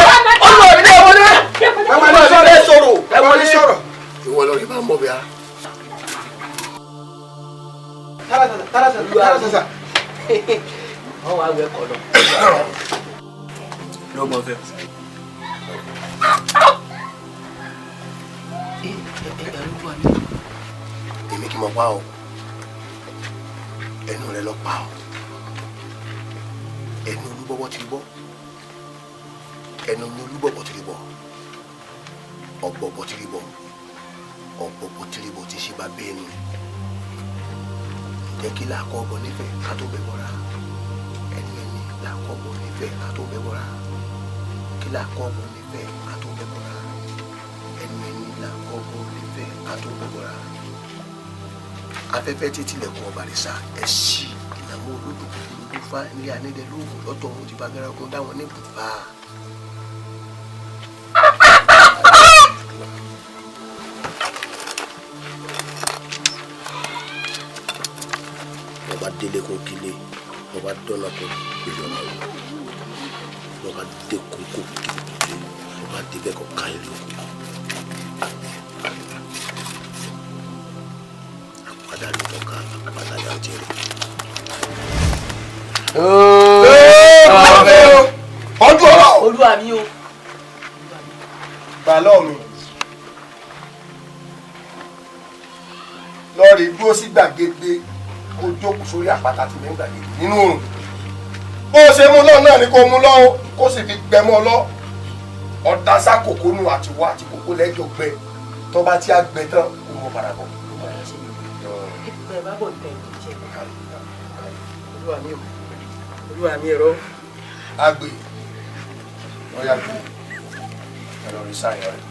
olúwa mi ní ẹwọ lẹ ẹwọ ní sọ̀rọ̀. ìwọ lọ rí bá mọ bíà. tarasa wọn wá wẹ kọ lọ. lọmọ fẹ. èmi kì í mọ pa ọ ẹnu rẹ lọ pa ọ ẹnu olúbọbọ ti bọ ẹnu olúbọbọ ti bọ ọgbọgbọ ti bọ ọgbọgbọ ti bọ ti ṣe bá bẹ́ẹ̀ ni ǹjẹ́ kí làákọ́ ọgbọ nífẹ̀ẹ́ ká tó bẹ́ bọ́ra ẹni làákọ́ ọgbọ nífẹ̀ẹ́ ká tó bẹ́ bọ́ra kí làákọ́ ọgbọ nífẹ̀ẹ́ ká tó bẹ́ bọ́ra ẹni làákọ́ ọgbọ nífẹ̀ẹ́ ká tó bẹ́ bọ́ra afẹ́fẹ́ títí lẹ̀kùn ọba rẹ̀ sá ẹ̀ sí ìnáwó olódò olùdófà ilé anídẹ lóògùn lọ́tọ̀ ohun ti bá gẹ́gẹ́ dáwọn ní bùbá. ọba délé kó kílé ọba dọ́nà kó gbèjọ náà wọ ọba dẹkùn kó kílé ọba débẹ̀ kó ká ìlú kó. Padahal toka pada yang ciri. Olúwa mi o. Bàlọ́ mi. Lọ́ọ̀rì dúró sí gbàgede kó jókòó sórí àpáta tí mẹ́rin gbàgede nínú oòrùn. Bó o ṣe mú lọ náà ni kó mú lọ kó sì fi gbẹmọ lọ. Ọ̀dà sá kòkónù àtiwọ́ àti kòkó lẹ́jọ́ gbẹ. Tó bá tí a gbẹ tán kó mọ padà bọ̀. Olúwa mi ẹ̀rọ. Agbe ọ̀yà gbé ẹ̀rọ rí sáyà rẹ̀.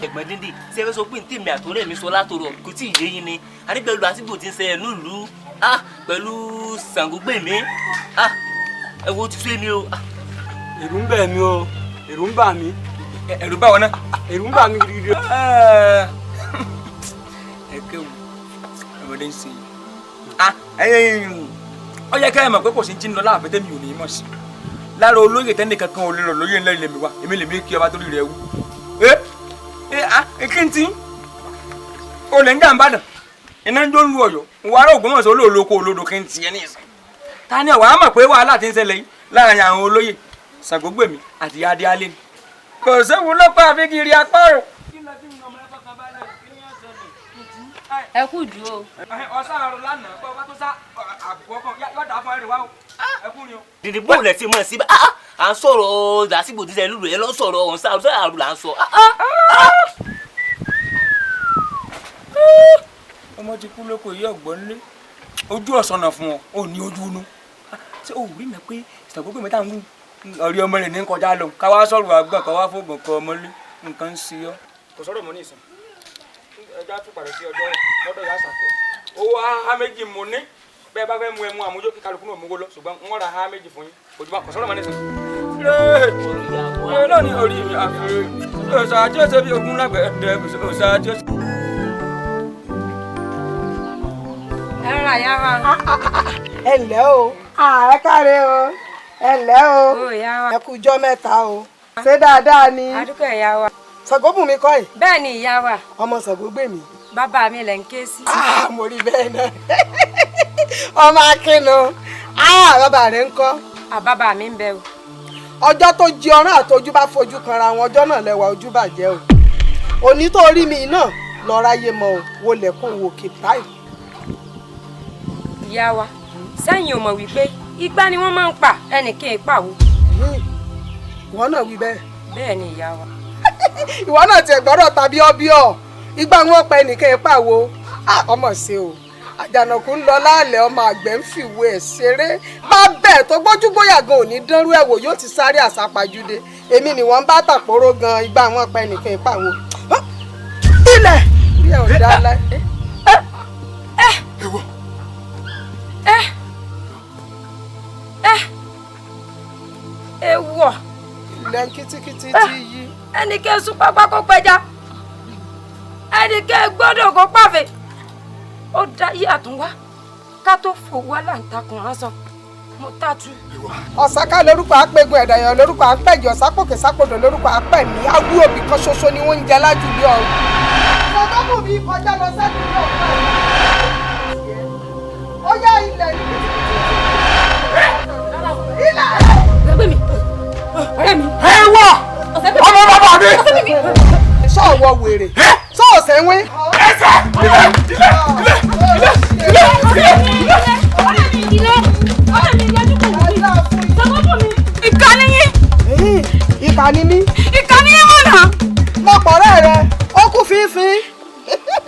ẹ̀gbọ́n díndín ṣé ẹ fẹ́ sọ pé ní tèmi àtọ́rẹ́ mi sọ látòrò kò tí ì yé yín ni àní pẹ̀lú àsìkò tí ń ṣẹlẹ̀ nílùú pẹ̀lú Ṣàngógbèmí ẹ wo ti fẹ́ mi o. èrù ń bẹ̀ mí o èrù ń bà mí ẹ̀rù bá wọn náà. ẹ̀rù ń bà mí gidigidi. ẹ kéwu ọmọdé ń ṣe ọ yẹ ká ẹ mọ̀ pé kò sí jí ń lọ láàfin tẹ́mi ò ní mọ̀ sí lára olóyè tẹ́ni kankan ò lè rọ̀ lóyè ńlá ilé mi wá èmi lè mí kí ọba tó rí rẹ wú. kí n ti olè ń jà ń bàdàn iná ń jó lu Ọ̀yọ́ wàrà Ògbómọ̀ṣọ́ olóòlóko olódò kí n ti ẹ ní ìsìn. ta ni ọ̀wá mọ̀ pé wàhálà ti ń ṣẹlẹ̀ yìí láàrin àwọn olóyè Ṣàngógbèmí àti Adéalé ni. kò séwu lọ́pọ̀ àfikiri apárò. ẹ kú dúró. ọ̀sán àrùn lánàá bọ́ bá tó sá àbùkọ́ kan yọ̀dà fún ẹ̀rìn wá o. ẹ kú ni o. dìde bóun lẹ ti mọ̀ sí bá à ń sọ̀rọ̀ làásìgbò dísẹ́ lùlù ẹ lọ sọ̀rọ̀ ọ̀hún sáà àrùn là ń sọ. ọmọ ti kú lóko yìí ọ̀gbọ́n lé ojú ọ̀sánà fún ọ ò ní ojú inú ṣé o rí mi pé Ṣàngógbèmí tá à ń wù ọ̀rí ọmọ rẹ̀ ní kọjá lọ káwá sọ̀rọ̀ àgbà káwá fògbọ̀n kọ ọmọlé nǹkan ń ṣe ọ́. kò sọ̀rọ̀ mọ́ ní ìsìn ẹja tún padà sí ọjọ́ lọ́dọ̀ ìyá Àṣàkẹ́ owó ha méjì mo ní bẹ́ẹ̀ bá fẹ́ mu ẹmu àmójó kí kálukú náà mú wó lọ ṣùgbọ́n wọ́n ra ha méjì fún yín òjúmọ́ kò sọ̀rọ̀ mọ́ ní ìsìn. náà ní orí mi àfihàn òòṣà tí ó ṣe bí ogun lágbẹ̀ẹ́ òòṣà tí ó ṣe. ẹ rà yá wa. ẹ ǹlẹ́ o ẹ káre o ẹ ǹlẹ́ o ẹ kú ijọ́ mẹ́ta o ṣé dáadáa ni. adúgbò ìyá wa. Ṣàngóbùnmi kọ́ ẹ̀. bẹ́ẹ̀ ni ìyá wa. ọmọ Ṣàngógbèmí. bàbá mi lẹ̀ ń ké sí. mo rí bẹ́ẹ̀ náà ọmọ akínú bàbá rẹ̀ ń kọ́. bàbá mi ń bẹ o. ọjọ́ tó jí ọ̀rán àtọjú bá fojú kanra wọn ọjọ́ náà lẹ́wà ojú bàjẹ́ o òní tó rí mi náà lọ́ọ́ ráyé mọ́ o wo lẹ́kùn wò kì báyìí. ìyá wa sẹ́yìn ò mọ̀ wípé igbá ni wọ́n máa ń pa ẹnìkan ìpàwọ́. ìwọ náà wí bẹ́ẹ̀. bẹ́ẹ̀ ni ìyá wa. ìwọ náà tiẹ̀ gbọ́dọ̀ tàbí ọbíọ̀ igbá wọn pa ẹnìkan ìpàwọ́ ọmọ ṣe o àjànàkú ń lọ láàlẹ̀ ọmọ àgbẹ̀ ń fìwé ẹ̀ ṣeré bá bẹ́ẹ̀ tó gbójú gbóyà gan òní dánrú ẹ̀ wò yóò ti sáré àsápajúdé èmi ni wọ́n bá tàpóró gan igbá wọn pa ẹnìkan ìpàwọ́ ilẹ̀ bí ẹ̀ ò dá láì. ewọ. ilẹ̀ kìtìkìtì ti yí. ẹnìkan sún pápá kó pẹja ẹnìkan gbọ́dọ̀ kó pàfẹ́ ó dá yí àtúnwá ká tó fòwú aláǹtakùn ránṣọ mo tàtú. ọ̀sáká lórúkọ apẹ̀gùn ẹ̀dàyàn lórúkọ apẹ̀jọ sápòkè sápòdò lórúkọ apẹ̀mí awú òbí kan ṣoṣo ni wọ́n ń jẹ lájú ilé ọ̀run. Ṣàngóbùnmi kọjá lọ sẹ́nu ní ọ̀pá ó yá ilẹ̀ ní ilẹ̀. ọ̀rẹ́ mi ọ̀rẹ́ mi. ẹ wọ ọmọ bàbá mi. sọ̀wọ́ wèrè sọ̀ọ̀sẹ̀ wín. ẹsẹ̀ ìkànnì yín. ìkànnì mi. ìkànnì yín mọ̀nà. mo pọ̀rẹ́ rẹ ó kú fínfín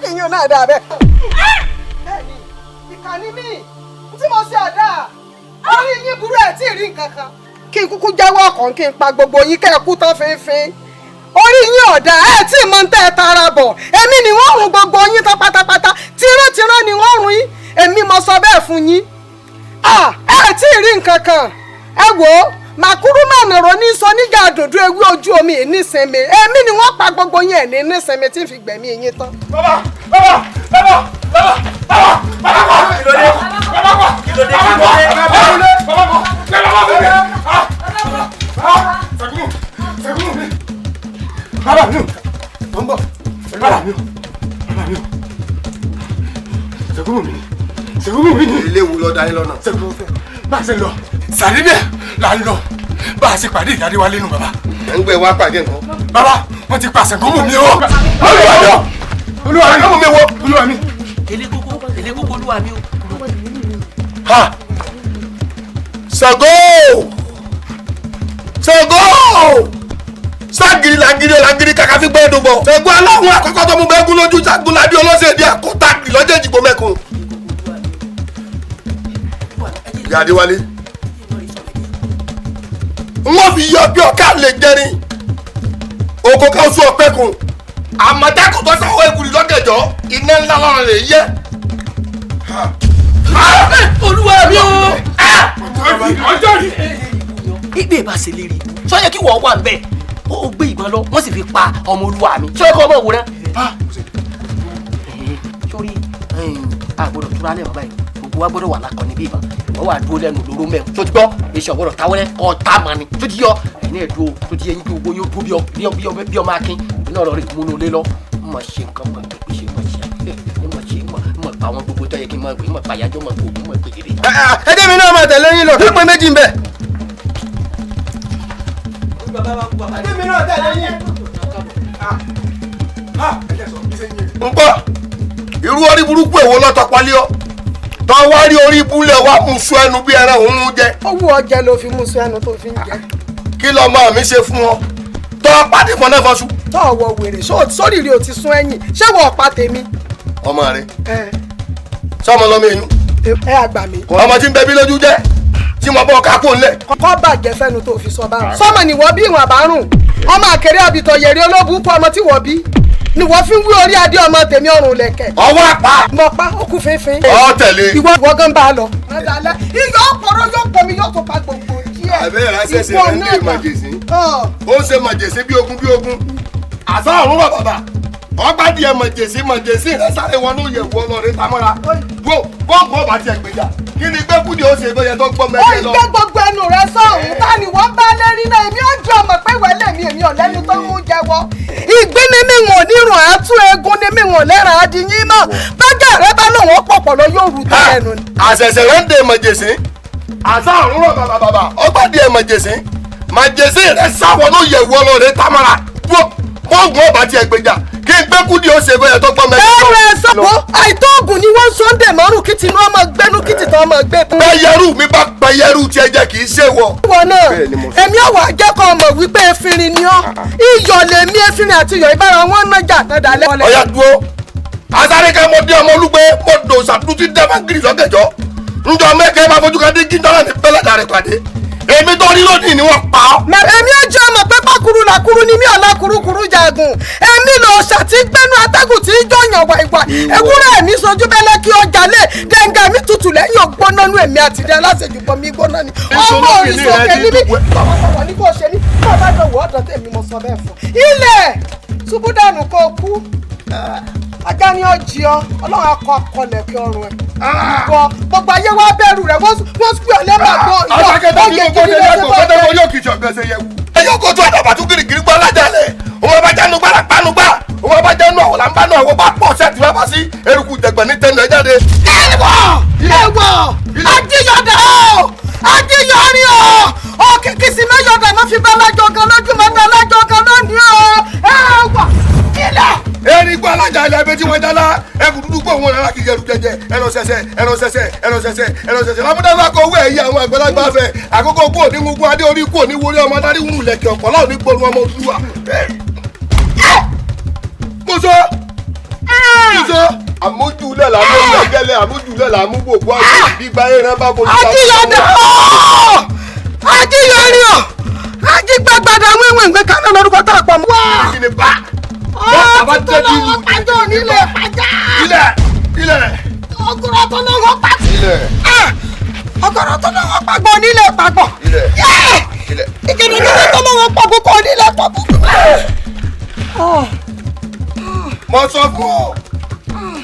iyún náà dà bẹ́ẹ̀. bẹ́ẹ̀ni ìkànnì mi tí mo ṣe ọ̀dà orí yín burú ẹ̀ tí ì rí nǹkan kan. kí n kúkú jẹ́wọ́ ọkàn kí n pa gbogbo yín kẹ́ ẹ kú tán fínfín orí yín ọ̀dà ẹ̀ tí ì mọ ń tẹ́ ẹ tara bọ̀ èmi ni wọ́n rún gbogbo yín tán pátápátá tìrán ni wọ́n rún yín èmi mo sọ bẹ́ẹ̀ fún yín. ẹ̀ tí ì rí nǹkan kan ẹ wò ó màkúrú màmìrò ní sọ nígbà àdòdó ewé ojú omi ìnísinmi èmi ni wọ́n pa gbogbo yín ẹ̀ ní nísinmi tí ń fi gbẹ̀mí yín tán. bàbá kílódé bàbá mi ò ń bọ̀ bàbá mi ò Ṣàngóbùnmi ni. ilé wo lọ dání lọ́nà. bá a ṣe lọ sàdédé là ń lọ bá a ṣe pàdé ìyá Adéwálé nù bàbá. ẹ ń gbé wá pàdé nǹkan. bàbá wọn ti pa Ṣàngóbùnmi o. olúwa mi wo olúwa mi. èlé kókó olúwa mi o. ha Ṣàngó ságiri làgiri kàkà fi gbẹ́dùn bọ̀. Ṣàngó aláwọ̀ àkọ́kọ́ tó mú bẹ́gún lójú Ṣàngúnládé ọlọ́sẹ̀dí àkọ́tà lọ́jọ́ ìjìgbó mẹ́kun. ìyá Adéwálé wọ́n fi yọ bí ọ̀ká lè jẹrin oko kan sún ọ̀pẹ́kun àmọ̀tẹ́kùn tó sáwọ́ ìkùrì lọ́gẹ̀jọ́ iná ńlá lọ́rùn rẹ̀ yẹ. olúwa mi o. ọjọ́ rí. ìgbé bá ṣe lérí sọ yẹ kí wọ́n wà ń bẹ̀. ó gbé ìbọn lọ wọ́n sì fi pa ọmọ olúwa mi. ṣé ọkọ ọmọ òwúrọ̀ sórí àgbọ̀dọ̀ túra lẹ́wọ̀n báyìí gbogbo wa gbọ́dọ̀ wà lákọ̀ níbí ìbọn wọ́n wà dúró lẹ́nu lóró mẹ́rin tó ti gbọ́ èsì ọ̀gbọ́dọ̀ táwọ́lẹ́ kọ́ tá a mọ̀ ni tó ti yọ ẹ̀yin ẹ̀ dúró tó ti yẹ yín kí gbogbo yóò dúró bí ọmọ akin iná ọ̀rọ̀ rẹ̀ múnú lé lọ mọ̀ ṣe nǹkan mọ̀ pé ṣe mọ̀ ṣe mọ̀ pa àwọn gbogbo tó yẹ kí n mọ̀ pé mọ̀ pàyájọ́ mọ̀ gbogbo mọ̀ pé kéré. ẹdẹ mi náà máa tẹ̀lé yín lọ tó pé méjì ń bẹ. ẹdẹ mi náà tẹ̀lé yín. ń gbọ́ irú orí burúkú èwo lọ́tọ̀ pálí ọ́ tọ́ wá rí orí ibúlẹ̀ wá mú sún ẹnu bí ẹran òun jẹ. ó wù ọ jẹ ló fi mú sún ẹnu tó fi ń jẹ. kí lọmọ mi ṣe fún ọ tọ́ pàdé fún náà fọ́sùn. tọ́ ọ̀wọ́ wèrè sórí rí o ti sún ẹ̀yìn ṣé wọ́n pa tèmi. ọmọ rẹ sọmọ lọmọ eyín. ẹ àgbà mi. ọmọ tí ń bẹ bí lójú jẹ tí mo bọ kápò ńlẹ. kọ́ bàjẹ́ fẹ́nu tó fi sọ báwọn. sọmọ ni wọ́n bí ìwọ̀n àbárùn ọmọ àkèrè àbìtọ̀ yèrè ológun kú ọmọ tí wọ́n bí ni wọ́n fi ń wí orí adé ọmọ tèmi ọrùn lẹ̀kẹ̀. ọwọ́ àpá. mo pa ó kú fínfín. ọ tẹ̀lé. ìwọ gan bá a lọ. iyọ̀ ọ̀pọ̀rọ̀ yóò pọ̀ mi yóò tó pa gbogbo díẹ̀. àbẹ́rẹ́ ránṣẹ́sẹ̀ rẹ̀ ń dé màjèsí. ó ń ṣe màjèsí bí ogun bí ogun. àṣà ọ̀run wà bàbà. ọgbà díẹ̀ màjèsí rẹ̀ sáré wọnú yẹ̀wò ọlọ́rin tamọ́ra. wo bọ́ǹkù ọba tiẹ̀ gbèjà kí ni gbẹ́kúdì ó ṣe bóyá tó gbọ́ mẹ́rin lọ. ó gbé gbogbo ẹnu rẹ sọ̀hún ta ni wọ́n bá lérí náà èmi ò jọ ọmọ pé wẹ́lẹ̀ mi èmi ò lẹ́nu tó ń mú jẹ́wọ́. ìgbín ni mi wọ̀n nírun àtú eegun ni mi wọ̀n lẹ́ràn adìyín mọ́ bájà rẹ bá lòun ó pọ̀pọ̀ lọ yóò rú tó ẹnu. àṣẹ̀ṣẹ̀ rẹ̀ ń dè màjèsí. àṣà ọ̀run rọ̀ bàbà ọgbà díẹ̀ màjèsí rẹ̀ sáwọnú yẹ̀wò ọlọ́rin tamọ́ra. bọ́ǹkù ọba tiẹ̀ gbèjà kí n gbé kúdì ó ṣe bóyá tó gbọ́ mẹ́rin. ẹrù ẹ sọ́kò àìtó oògùn ni wọ́n Sunday márùn kí tinú ọmọ gbẹ́nu kí tìtàn ọmọ gbé. pẹ́yẹrù mi bá pẹ́yẹrù tiẹ̀ jẹ́ kì í ṣe wọ. ìwọ náà èmi ọ̀wọ́ akẹ́kọ̀ọ́ ọmọ wípé efinrin ni ọ́ iyọ̀ lèmi efinrin àti iyọ̀ ìbára wọn nájà náà dalẹ̀. ọ̀yà dúró asáré-kẹ́ mo dé ọmọ olúgbé mo dò sàtúntì dẹ́fàgìrì lọ́gẹ̀jọ́ njọ mẹ́kẹ́ bá fojú kan dé jíjọ́lá ní bẹ́lẹ̀dà rẹ̀ pàdé èmi tó rí lónìí ni wọ́n pa ọ́. èmi ò jẹ́ ọmọ pé pákúrú làkúrú ni mí ọ̀la kurukuru jagun èmi lọ ṣàtìgbẹ́nu atẹ́gùn tí ń jọyàn wàìwà ewúrẹ́ mi sojú bẹ́lẹ́ kí ọjà lé dẹ́ngà mi tutù lẹ́yìn ògbóná nú èmi àti ìdí aláṣejù pọ̀ mi gbóná ni ọmọ òrìṣòkè ní mi ọmọ ní kò ṣe ní kó bá dọ̀wọ́ ọ̀dọ̀ tèmi mo sọ bẹ́ẹ̀ fún ilẹ̀ ṣubú dànù kó kú ajá ni ó jí ọ ọlọ́run akọ akọlẹ̀ kí ọrùn ẹ̀ ìwọ gbogbo ayé wa bẹ̀rù rẹ̀ wọ́n pè ọ́ lẹ́bàá gbọ́ ìyá ọ̀gẹ̀ kiri lọ́sẹ̀ bọ́ bẹ́ẹ̀ yóò kìí ṣọ̀gbẹ́sẹ̀ yẹ wù. ẹyọ kò tó àdàbà tó girigiri gbọ́ lájàlẹ̀ òun bá jánu gbára pánúgbà òun bá jánu àwọn làǹbánu àwọn bá pọ̀ sẹ́ẹ̀tì bá bá sí eruku jẹ̀gbọ̀n ní tẹnu ẹ̀ jáde. ẹ̀wọ̀ ajíyọ̀dà o ajíyọ̀rí o òkìkí sí mẹ́yọ̀dà má fi bá lájọ kan lójúmọ́ dá lájọ kan lónìí o ẹ̀wọ̀ ilẹ̀. eri gbọ́ alájà ilẹ̀ ẹbí tí wọ́n jálá ẹkùn dúdú gbọ́ wọn lára kìí ẹrù jẹjẹ ẹrọ̀ṣẹ̀ṣẹ̀ lámúdáwá kọ owó ẹ̀yà àwọn àgbàlagbà fẹ́ àkókò kú òní gbogbo adé orí kú òní wọlé ọmọ adarí wúrù lẹ̀kẹ̀ ọ̀pọ̀lá òní gbọ́nu ọmọ olúwa. mọ́sọ́ àmójúlẹ̀ làmú ẹgbẹ́lẹ̀ àmójúlẹ̀ làmú gbogbo àwọn ìgbà ẹran bá fojú. ajíyọ̀dà ajíyọ̀rí o ajígbàgbàdà wíwìn ìgbé kaná lórúkọ tá a pọ̀ mọ́. bàbá jẹ́ bí ìlú pàjọ́ nílé pàjá. ilẹ̀. ọgọ́rọ̀ tó náà wọ́n pàtì. ilẹ̀. ọgọ́rọ̀ tó náà wọ́n pàgbọ́ nílé pàgbọ́. ilẹ̀. ìkíni nílé tó náà wọ́n pàgbọ́ kọ́ nílé pàgbọ́. mo sọ fún ọ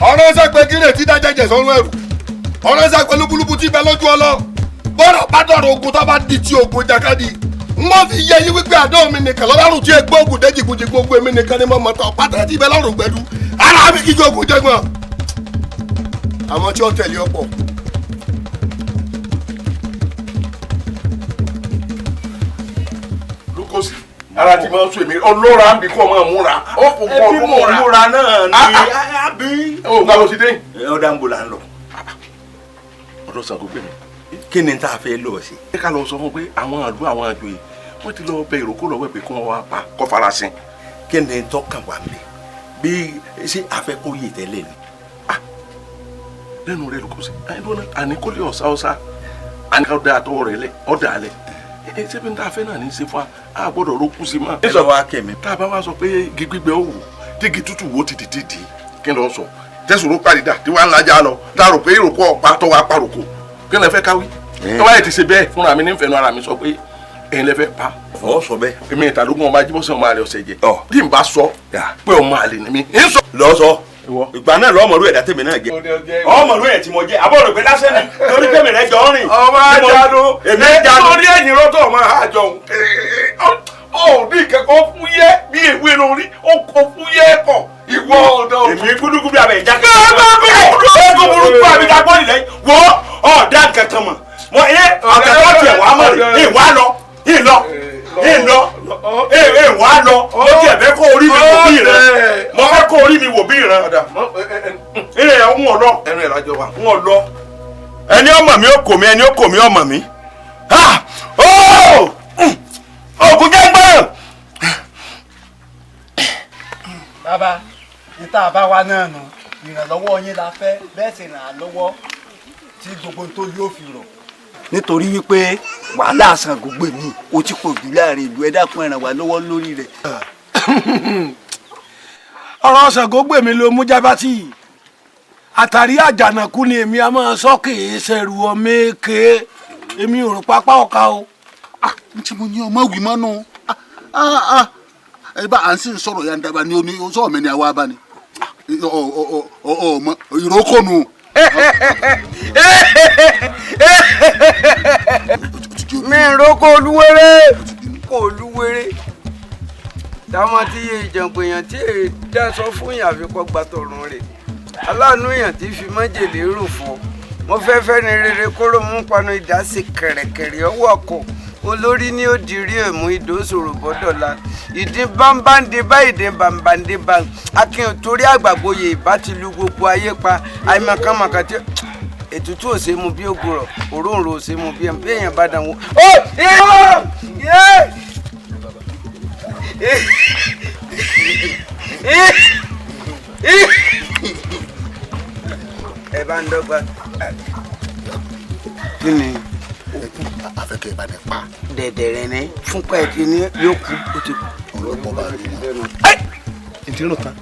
ọ̀rọ̀ ṣe pé kí lè ti dá jẹjẹ sọ́run ẹrù ọ̀rọ̀ ṣe pé lúbúlúbú ti bẹ lójú ọlọ bọ́rọ̀ bá dọ̀rọ̀ ogun tó bá di ti ogun jàkadì wọ́n fi yẹ yí wípé àdó mi nìkan lọ́rùn tí egbò ogun dé jìkújì gbogbo èmi nìkan ni mo mọ̀ tán pátá ti bẹ lọ́rùn gbẹdú ara mi kí ju ogun jẹgbọ́n àwọn tí ó tẹ̀lé ọ̀pọ̀. lukosi ara ti máa ń sún èmi ọlọ́ra ń bí kó máa múra ó kò kọ́ ọdún múra. ẹbí mo múra náà ni àbí. ó gbà lọ sí dé. ọ̀dà ń bò là ń lọ. ọ̀dọ̀ Ṣàngó pè mí. kí ni tá a fẹ́ lọ sí. ẹ ká lọ sọ fún pé àwọn àlú àwọn àjòyè wọ́n ti lọ bẹ ìrókò lọ́wọ́ pé kí wọ́n wá pa kọ́ farasin. kí ni tọ́kàn wà mí bí ṣé afẹ́ kó yè tẹ́lẹ̀ ni. lẹ́nu rẹ̀ Lukosi àní kó lè ọ̀sá àní ká ọ̀dà àtọwọ́ rẹ̀ lẹ̀ ọ̀dà alẹ̀ ṣé bí n ta fẹ́ náà ní í ṣe fún wa a gbọ́dọ̀ rókù sí ma. ẹ lọ wá kẹ́mi. tá a bá wá sọ pé igi gbígbẹ ó wù tígi tútù wò ti dìde kí n lọ sọ tẹsùn ló parí dà tí wàá ń lajà lọ tá a rò pé ìròkọ ọ̀pá tó wàá paròkò kí n lè fẹ́ káwí. ẹ wáyé ti ṣe bẹ́ẹ̀ fúnra mi nífẹ̀ẹ́ nu ara mi sọ pé ẹ̀yin lẹ fẹ́ pa. ọ sọ bẹ́ẹ̀. èmi ìtàlógún ọmọ ajíbọ́sẹ̀ ọmọ àlè ọ̀sẹ̀ jẹ. bí n bá sọ pé ọmọ àlè ni mi. lọ sọ ìgbà náà lọ́mọlú ẹ̀dá tèmi náà jẹ. ọmọlú ẹ̀ tí mo jẹ àbọ̀ rẹ̀ pé lásán ni torí pé mi rẹ̀ jọ rìn. ọmọ àjàdó èmi jáde. lórí ẹ̀yìn rọ́tọ̀ ọmọ àjọ ò ní ìkẹ́kọ̀ọ́ fún yẹ bí ìwé lórí ó kọ fún yẹ kọ ìwọ ọ̀dọ́. èmi gúdúgúdú àbẹ̀ ìjà kẹ́kẹ́ burúkú àbí dàgbọ́ nílẹ̀ wo ọ̀dà kankan mọ̀ mo ẹ àkàtà tiẹ̀ wà á mọ̀ rè é wà á lọ ìlọ wà á lọ ó tiẹ̀ fẹ́ kó orí mi wò bí rẹ mo fẹ́ kó orí mi wò bí rẹ ẹ ń wọ̀ lọ ẹnu ẹ̀ lájọ wa. ń wọ̀ lọ ẹni ọmọ mi ó kò mí ẹni ó kò mí ọmọ mi ògùn jẹ́ gbọ́n. bàbá níta bá wa náà nù ìrànlọ́wọ́ yín la fẹ́ bẹ́ẹ̀ sì ràn án lọ́wọ́ tí gbogbo tó yóò fi rọ̀. nítorí wípé wàhálà Ṣàngó gbè mí o ti pọ̀ jù láàrin ìlú ẹ dákun ẹ ràn wá lọ́wọ́ lórí rẹ̀. ọ̀rọ̀ Ṣàngó gbè mí ló mú jábátì àtàrí àjànàkú ni èmi a máa sọ kìí ṣẹrù ọmọ èké èmi ò rò pápá ọ̀ka o. n tí mo ní ọmọ wì mọ́nú ẹ bá à ń sì sọ̀rọ̀ ya ń daba ní oní sọ̀rọ̀ mi ni àwa bá ni ọmọ ìrókò nù. mi ìrókò olúwéré kò olúwéré táwọn tí yé ìjàngbọ̀n èèyàn tí èè dáṣọ fún yàn àfikọ́ gbàtọ̀run rẹ̀ aláàánú èèyàn tí fi májèlé rò fún mo fẹ́ fẹ́ ni rere kóró mú panu ìdásí kẹ̀rẹ̀kẹ̀rẹ̀ ọwọ́ ọkọ̀ olórí ni ó dirí èmú ìdó sòrò bọ́dọ̀la ìdí bámbáǹdé bá ìdí bàǹbàǹdé bá akin torí àgbàgbóye ìbá ti lu gbogbo ayé pa àìmọ̀kànmọ̀kàn tí ètùtù ò ṣe mu bí ògùrọ̀ òróǹro ò ṣe mu bí èèyàn bá dàn wọ́n. ẹ bá ń dọ́gba kí ni afẹ́kẹ́ ìbá ní pa. dẹ̀dẹ̀rẹ̀ ní fúnpá ẹ̀ tí ní yóò kú ó ti kú. ọ̀rọ̀ pọ̀ bá rí i. ìdírò tán.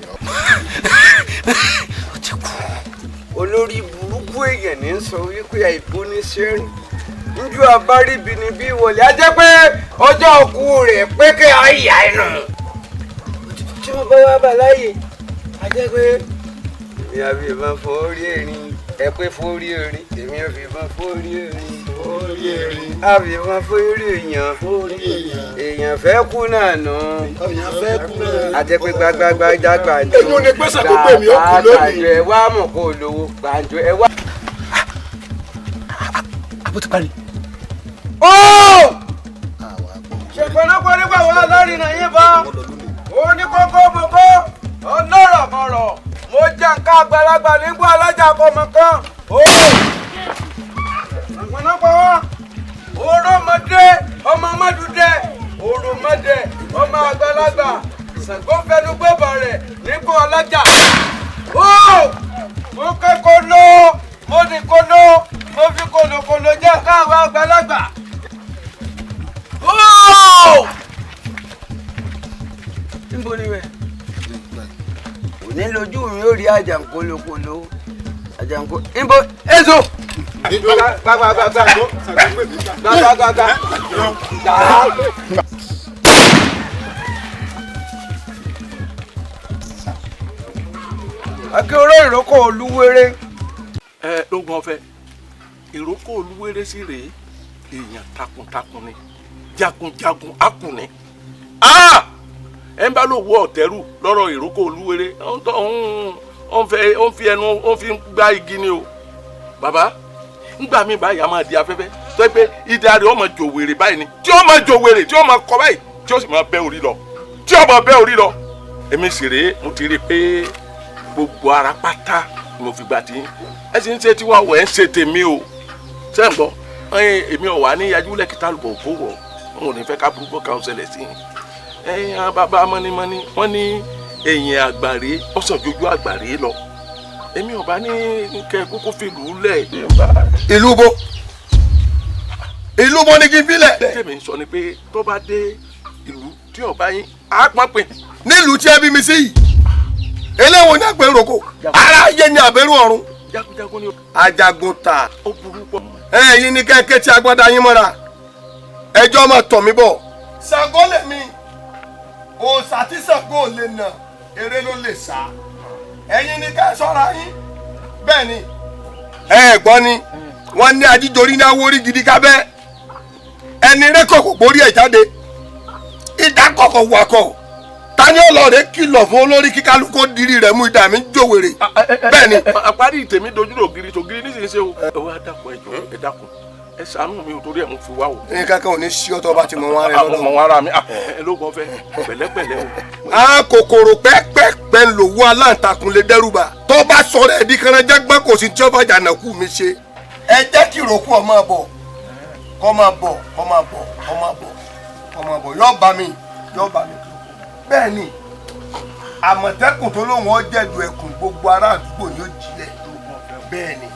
ó ti kú. olórí burúkú èèyàn ní sọ wípé àìbó ní sẹ́rìn njú abáríbi ni bí wọlé á jẹ́ pé ọjọ́ òkú rẹ̀ pé kí àyà ẹnu. tí wọ́n bá wá bà láàyè á jẹ́ pé èmi àbí ìbọn fọ́ọ́rí ẹ̀rín ẹ pé fọ́ọ́rí ẹ̀rín èmi àbí ìbọn fọ́ọ́rí ẹ̀rín. àbí wọn fórí èèyàn fẹ́ kú náà nù. àjẹpẹ gbàgbàgbà jágbà ní. èyí ò ní pèsè tó pè mí ó kú lónìí. gbàǹjo ẹ wá mọ̀ kó o lówó gbàǹjo ẹ wá. àbó ti parí. ṣèpọ̀lọpọ̀ nígbà wọn lórí náà yín bá oníkókó mọ̀kó ọlọ́rọ̀ mọ̀rọ̀ mo jẹ́ nǹkan àgbàlagbà nígbà alájà kọ̀mọ̀kan. ọ̀pọ̀lọpọ̀ wọn òròmọdé ọmọ mọ́dúdẹ òròmọdé ọmọ àgbàlagbà Ṣàngó fẹnu gbọ́bọ̀ rẹ̀ nígbà ọlọ́jà. mo kẹ́kọ̀ọ́ lọ mo ní kolo mo fi kòlòkòlò jẹ́ káwọn àgbàlagbà. níbo ni wẹ̀ òní lójú mi ó rí àjàǹkólókòló àjàǹkó níbo èso. akérò ìrókò olúwéré. lógun ọ̀fẹ́ ìrókò olúwéré sí rèé èèyàn takuntakun ni jagunjagun akùnrin ẹ ń bá lò wọ ọ̀tẹ́rù lọ́rọ̀ ìrókò olúwéré ó ń fi ẹnu ó fi gbá igi ni o bàbá ngbà mí báyìí a máa di afẹ́fẹ́ tó pé ìdá rẹ̀ ọmọ jò wèrè báyìí ni tí ó máa jò wèrè tí ó máa kọ báyìí tí ó sì máa bẹ́ orí lọ tí ó máa bẹ́ orí lọ. èmi sì rèé mo ti rí i pé gbogbo ara pátá ni mo fi gbà tí ẹ sì ń ṣe tí wọ́n wọ̀ ẹ́ ń ṣe tèmi o ṣé ń gbọ́ èmi ò wá ní yajúlẹ̀ kí tálùbọ̀ òkú wọ̀ n ò ní fẹ́ ká burúkú kan ṣẹlẹ̀ sí i bàbá mọ́nímọ́ní wọ́n ní èyìn àgbàre ọ̀sán jojú àgbàre lọ èmi ò bá ní kẹ kókó fìlú lẹ̀. ìlú bo ní kí n filẹ̀. tèmi sọ ni pé tó bá dé ìlú tí ọba yín á pọ́n pin. nílùú tí ẹ bí mi sí yìí eléwo ní àgbẹ̀ roko ara yé ni àbẹ̀rù ọ̀run. jagunjagun ni. ajagun ta. ó burú pọ̀. ẹ̀yin ní kẹ́kẹ́ tí agbádá yín mọ́ra ẹjọ́ máa tọ̀ mí bọ̀. Ṣàngó lèmi òòṣà tí Ṣàngó ò lè nà eré ló lè sá ẹ̀yin ni ká ṣọ́ra yín bẹ́ẹ̀ ni. ẹ gbọ́ ni wọ́n ní ajíjorí ní awórí gidi kábẹ́ ẹni rékọ̀kọ̀ gbórí ẹ̀ jáde ìdákọ̀kọ̀ wakọ̀ tani ọlọ́ọ̀rẹ́ kìlọ̀ fún olórí kíkálukú dirí rẹ̀ mú ìdá mi jòwèrè bẹ́ẹ̀ ni. àparí tèmi dojúrò gírí nísinsìnyí o. ẹ wá dákun ẹ dákun ẹ ṣàánú mi ò torí ẹ mú fi wá o. ní kankan ò ní sí ọtọ bá ti mọ wọn rẹ lọ́dọ̀. mọ wọn ara mi ẹ ló gbọ́n fẹ́ pẹ̀lẹ́pẹ̀lẹ́ o. a kòkòrò pẹ́ẹ́pẹ́ẹ́pẹ́ ń lò wọ́ aláǹtakùn lè dẹ́rùbà tó bá sọ̀rọ̀ ẹ̀dí kanajàgbọ́n kò sí tí ó bá jàǹdàkú mi ṣe. ẹ jẹ́ kí ìrókù ọ máa bọ̀ kọ́ máa bọ̀ kọ́ máa bọ̀ kọ́ máa bọ̀ kọ́ máa bọ̀ yóò bá mi bẹ́ẹ̀ ni àmọ̀tẹ́kùn tó lóun ọ jẹ̀dù ẹkùn gbogbo ará àdúgbò ni ó jílẹ̀ bẹ́ẹ̀ ni.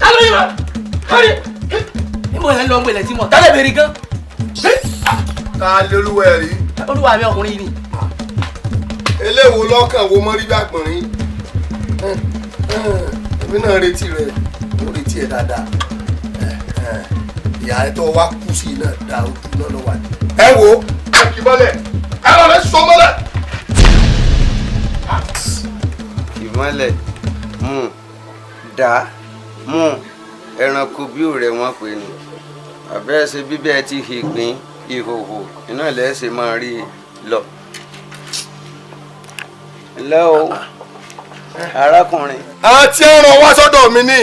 kálọ̀ yìí wá kọ́ni níbo yẹn lọ gbẹlẹ̀ tí mo tálẹ̀ bèrè gan. ká lolúwa ẹ̀ rí. olúwa mi ọkùnrin yìí ni. eléwo lọ́kàn wo mọ́rí gbàgbọ́nrín èmi náà retí rẹ̀ mo retí ẹ̀ dáadáa ìyá ẹ̀ tó wá kú sí iná dá ojú náà lọ́wọ́ àdé. ẹ wo ẹ kì í bọ́lẹ̀ ẹ lọ rẹ sọ mọ́lẹ̀. ìmọ̀lẹ̀ mú dá mú ẹranko bí òrẹ́ wọn pè ní àbẹ́ẹ̀ṣe bíbẹ́ ti hìgbín ìhòhò iná lẹ́ẹ̀ṣẹ̀ máa rí i lọ. ǹlẹ́ o arákùnrin. àti ẹran wá sọ́dọ̀ mi ní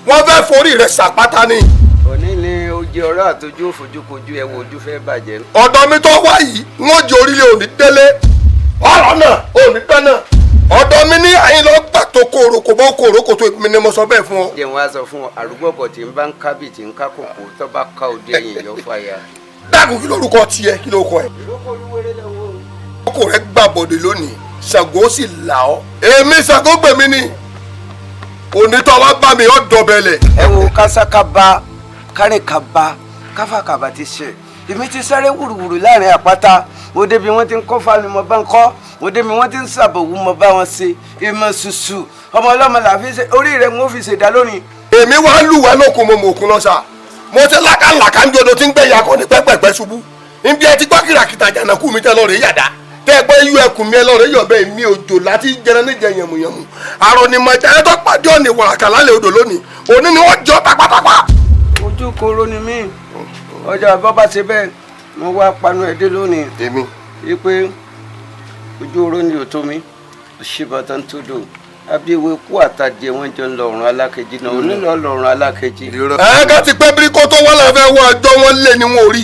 wọ́n fẹ́ forí rẹ̀ ṣàpáta ni. òní ni ó jẹ ọ̀rọ̀ àtọjú òfojúkojú ẹ wo ojú fẹ́ bàjẹ́. ọ̀dọ̀ mi tó wá yìí wọ́n jẹ orílẹ̀ òní délé ọ̀rọ̀ náà òní tán náà ọ̀dọ̀ mi ní àyín lọ gbà tó kórokò bọ́ kórokò tó mi ni mo sọ bẹ́ẹ̀ fún ọ. jẹun wá sọ fún ọ àrùgbọ̀kọ̀ tí ń bá ń kábì tí ń ká kòkó tó bá ká òde ẹ̀yìn yọ fàyà. dákun kí lórúkọ tiẹ̀ kí lórúkọ ẹ̀. ọkọ rẹ gbàbọdè lónìí Ṣàngó sì là ọ́. èmi Ṣàngó gbèmí ni onítọ̀ wá bá mi ọ́ dọ̀bẹ̀lẹ̀. ẹ wo kásákábá kárìnkábá káfàkàbà ti ṣe èmi ti sáré wùrùwùrù láàrin àpáta mo débi wọn ti ń kọ́ fani mo bá ń kọ́ mo débi wọn ti ń ṣàbòwú mo bá wọn ṣe ìmọ̀ ṣùṣù ọmọ ọlọ́mọ là fi ṣe orí rẹ̀ mo fi ṣèdá lónìí. èmi wá lùwẹ̀ lókun mo mọ̀ òkun lọ́sà mo ti lákàlàkà ń jodo tí ń gbẹ̀yà kọ́ ní pẹ́pẹ́pẹ́ ṣubú níbi ẹ ti gbọ́ kìràkìtà jàǹdàkú mi tẹ́ lọ́ọ̀rẹ́ yàdá tẹ́ ẹ gbọ́ iyú ẹkùn mi ẹ lọ́ọ̀rẹ́ yọ̀bẹ mi òjò láti jẹrẹ níjẹ yẹmùyẹmù àrò ni mo jẹ́ tó pàdé òní wàràkà lálẹ́ odò lónìí òní ni wọ́n jọ pápápápá. ojú koro ni mí ọjà bọ́bá ṣe bẹ́ẹ̀ mo wá panu ẹ̀dẹ́ lónìí. èmi. wípé ojú oró ni òtó mi òṣìbàtàn tó dò abíwé kú àtàjẹ wọn jọ ń lọrùn alákejì náà onílọ lọrùn alákejì. ẹ ká ti pẹ́ bíríkótó wọn lọ fẹ́ wọ ọjọ́ wọn lé ni wọn ò rí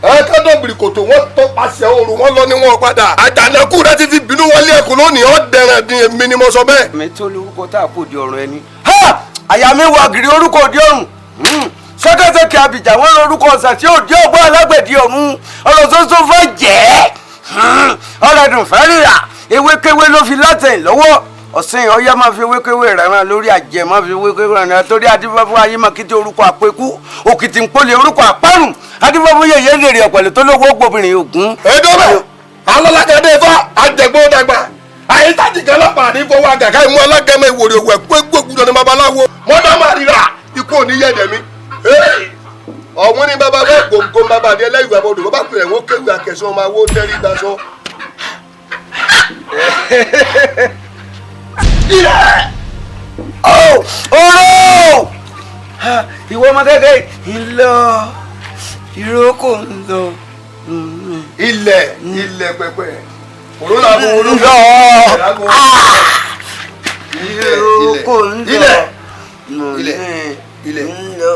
ẹ ká dọ̀ bíríkótó wọn tó pàṣẹ òru wọn lọ ni wọn padà àjànàkú rẹ ti fi bínú wọlé ẹkùn lónìí ọ dẹrẹ dín èmi ni mo sọ bẹ́ẹ̀. mi tó lórúkọ tá a kò di ọ̀run ẹni. ha àyà mi wà gírí orúkọ òdi ọ̀run sẹkẹsẹkẹ abidjan wọn lórúkọ ọsà tí ò di ọgbọ alágbẹ̀dì ọ̀run ọ̀rọ̀ soso fẹ́ jẹ́ ọ̀rọ̀ ẹ̀dùn fẹ́ rírà ewékewé ló fi látẹ̀yìn lọ́wọ́ ọ̀sìn ọ̀yá máa fi ewékewé rẹ̀ ràn lórí àjẹ́ máa fi ewékewé rẹ̀ torí adífáfún ayé máa kété orúkọ àpékú òkìtì ń pọ́lẹ̀ orúkọ àpárùn adífáfún yẹ̀yẹ́ lèrè ọ̀pẹ̀lẹ̀ tó lówó gbòbìnrin ògún. ẹjọ́ alọ́lágàdé ifá àjẹgbó dàgbà àyíntàjì kan lọ́pàá ní fọwọ́ àgàkà ìmú alágẹmọ ìwòrè òwò ẹ̀kú gbògbúdọ̀ ní babaláwo mọ́dá máa ríra ikú òní yẹ̀dẹ̀ mi. ọ̀hún ní bàbá bẹ́ẹ̀ gbòǹgbò bàbá àdé ẹlẹ́yìí àbọ̀dò bàbá pè é wọ́n kéwì àkẹ́sọ́ ọmọ awó tẹ́rí gbaṣọ. ọ̀rọ̀ ìwọ ọmọ gẹ́gẹ́ ìlọ ìrókò ń lọ. ilẹ̀ pẹpẹ òró làbò òró lọ ìrókò ń lọ ilẹ̀ ńlọ.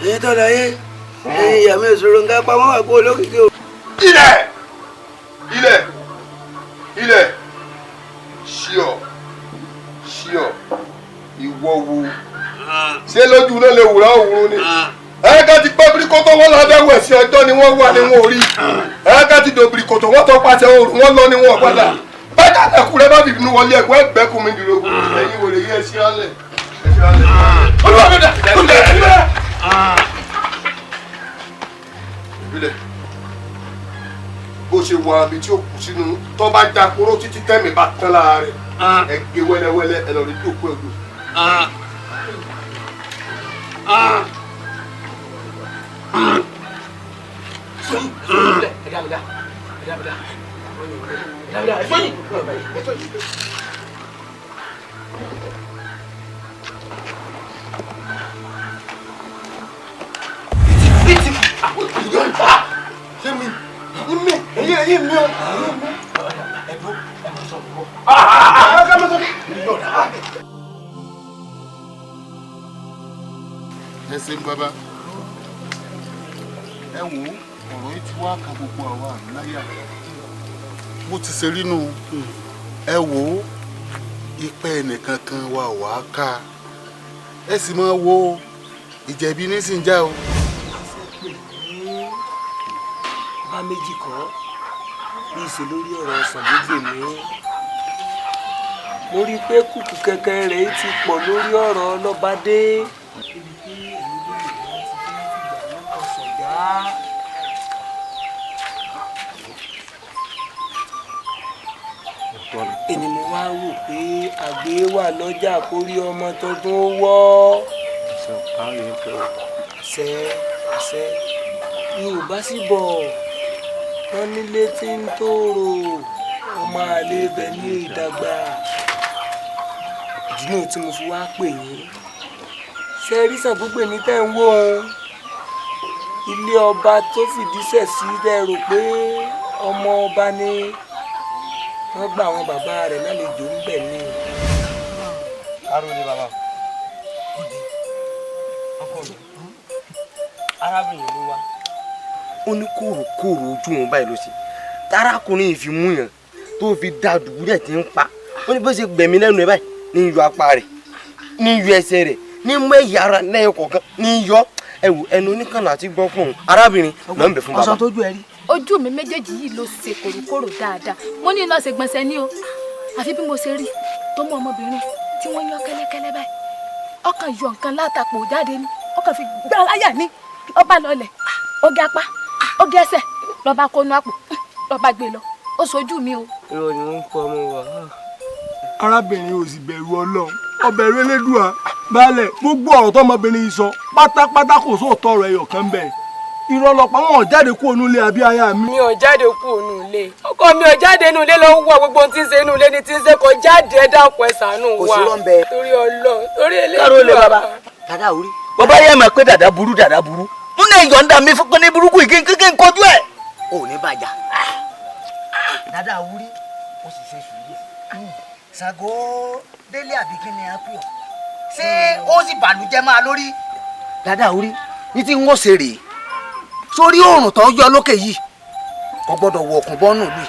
èyí tó lọ yé ìyá mi ìṣòro ń ká pamọ́ àpò olókìkí o. ilẹ̀ ṣíọ ìwọ wo ṣé lójú náà lè wùrà òwúrò ni ẹ̀ka ti gbọ́ bíríkótó wọn lábẹ́ wẹ̀ sí ọjọ́ ni wọ́n wà ní wọn ò rí ẹ̀ka ti dò bíríkótó wọn tó pàṣẹ òòrùn wọn lọ ní wọn padà bẹ́ẹ̀ ẹ̀kú rẹ bá fi inú wọlé ẹ̀kú ẹ̀gbẹ́kùn mi dìrò ẹ̀yìn wòlé yẹ sí alẹ̀ ìbílẹ̀ bó ṣe wọ gbogbo àbí tí ó kù sínú tó bá já kóró títí tẹ́mi bá tán lára rẹ̀ ẹ gé wẹ́lẹ́wẹ́lẹ́ ẹ lọ rí bí òkú ẹ̀ lò. ẹ ṣe ń bàbá ẹ wò ó ọ̀rọ̀ yìí ti wá kan gbogbo àwa àláyà bó ti ṣe rí nù ẹ wò ó ìpẹ́ ẹnìkan kan wà wá ká ẹ sì máa wo ìjẹ̀bi nísìnyá o. bá méjì kan bí ìṣe lórí ọ̀rọ̀ Ṣàngógbè mi mo rí i pé kùkù kẹ̀kẹ́ rẹ̀ ti pọ̀ lórí ọ̀rọ̀ Ọlọ́badé. èmi mo wá rò pé àgbẹ̀ wà lọ́jà kórí ọmọ tuntun ó wọ́. àṣẹ Yorùbá sì bọ̀ wọ́n nílé tí ń tòrò ọmọ àlè ibẹ̀ ní ìdàgbà. ìdí náà tí mo fi wá pè yín ṣe rí Ṣàngógbè ní tẹ́ ń wò ó ilé ọba tó fìdíṣẹ̀ sí tẹ́ rò pé ọmọ ọba ni wọ́n gba àwọn bàbá rẹ̀ lálejò ń bẹ̀ ní. káró ni bàbá ọkọ mi arábìnrin ló wá. ó ní kòròkòrò ojú wọn báyìí ló ṣe tarakùnrin yìí fi mú yàn tó fi da dùbúlẹ̀ tí ń pa ó ní bó ṣe gbẹ̀mí lẹ́nu ẹ̀ báyìí ní yọ apá rẹ̀ ní yọ ẹsẹ̀ rẹ̀ ní mú ẹ̀yà ara lẹ́yìn kọ̀ọ̀kan ní yọ ẹ̀wù ẹnu oníkànnà àti gbọ́ fún un arábìnrin ló ń bẹ̀ fún bàbá. ọ̀sán tójú ẹ rí. ojú mi méjèèjì yìí ló ṣe kòròkòrò dáadáa mo ní iná ṣe gbọ̀nsẹ̀ ní o àfi bí mo ṣe rí tó mú ọmọbìnrin tí wọ́n yán kẹ́lẹ́kẹ́lẹ́ báyìí ọkàn yọ nǹkan látàpọ̀ jáde ní ọkàn fi gbá láyà ní ọba lọlẹ̀ ọgẹ apá ọgẹ ẹsẹ̀ lọ́ba kónú àpò lọ́ba gbé lọ ó sojú mi o. irọ́ ni wọ́n ń pọ̀ ọmọ wa. arábìnrin ò sì bẹ̀rù Ọlọ́run ọbẹ̀ eré lẹ́dùá baálẹ̀ gbogbo ọ̀rọ̀ tọmọbìnrin yìí sọ pátápátá kò sóòótọ́ ọ̀rọ̀ ẹyọ kan bẹ́ẹ̀ irọ́ lọ́pàá wọn ò jáde kú ònú ilé àbí aya mi. mi ò jáde kú ònú ilé ọkọ mi ò jáde inú ilé ló ń wọ gbogbo tí ń ṣe inú ilé ni tí ń ṣe kò jáde ẹ dákun ẹ ṣàánú wa kò sí rọ́ǹbẹ. torí Ọlọ́run torí eléyìí. káró lè bàbá dàda orí. bàbá yẹn mọ̀ pé dàda burú mú ní ìyọ̀ǹda mi fún ní burúkú yìí kí n kojú ẹ̀. ò ní bàjá dàda orí ó sì ṣe sùúrù. Ṣàngódélé àbí kí ni a pè ọ́ ṣé ó sì bàlújẹ́ máa lórí. dàda orí ní tí n ó ṣe rèé sórí oòrùn tó yọ lókè yìí kò gbọ́dọ̀ wọ ọkùn bọ́nù lù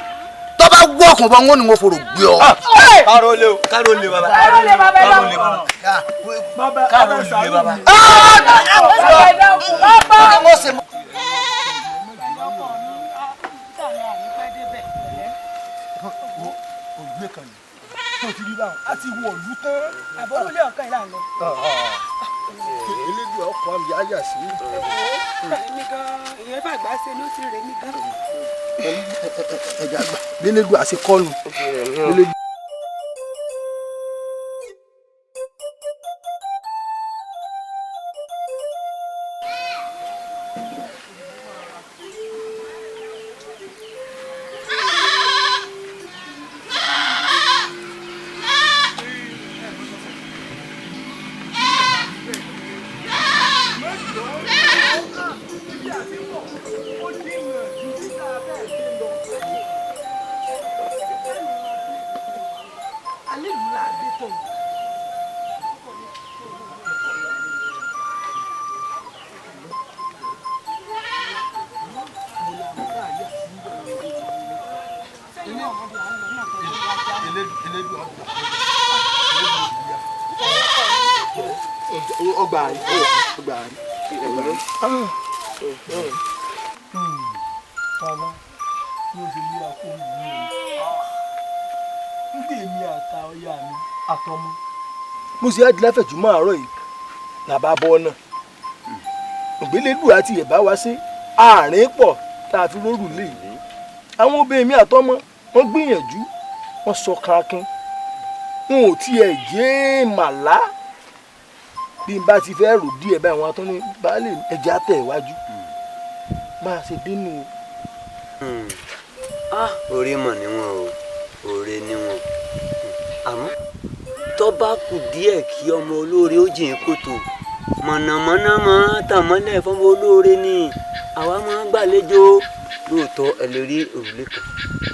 tó bá wọ ọkùn bọ́ wọn ni wọ́n forò gbé ọ. kárólé o kárólé bàbá kárólé bàbá kárólé bàbá kárólé bàbá. àti wọ òlú tán. àbúrò ilé ọ̀kan ìlànà lọ. elédùn ọkọ àmì ayà sí. èmi gan ìyẹn fàgbà ṣe ló ti rè mí gan. ẹja gbà lélédùn àti kọlù. ọgbà bàbá yóò ṣe lé àpò ìlú o nígbà èmi àta ọyá mi àtọmọ. mo ṣe àdìlá fẹ̀júmọ́ àárọ̀ yìí làbá bọ́ náà ògbélédù àti ẹ̀bá wá sí àárín pọ̀ tá a fi rórù lé yìí àwọn obìnrin mi àtọmọ wọ́n gbìyànjú wọ́n sọ kankin wọn ò tiẹ̀ jẹ́ màlá bí n bá ti fẹ́ rò díẹ̀ báyìí wọn tó ní baálé ẹja tẹ̀ iwájú bá a ṣe dínú. orí mọ̀ níwọ̀n o òre níwọ̀n àmọ́ tó bá kù díẹ̀ kí ọmọ olóore ó jìn kòtò mọ̀nàmọ́ná máa tàn mọ́lẹ̀ fọ́mọ olóore ni àwa máa ń gbàlejò lóòótọ́ ẹ lè rí òrùlé kan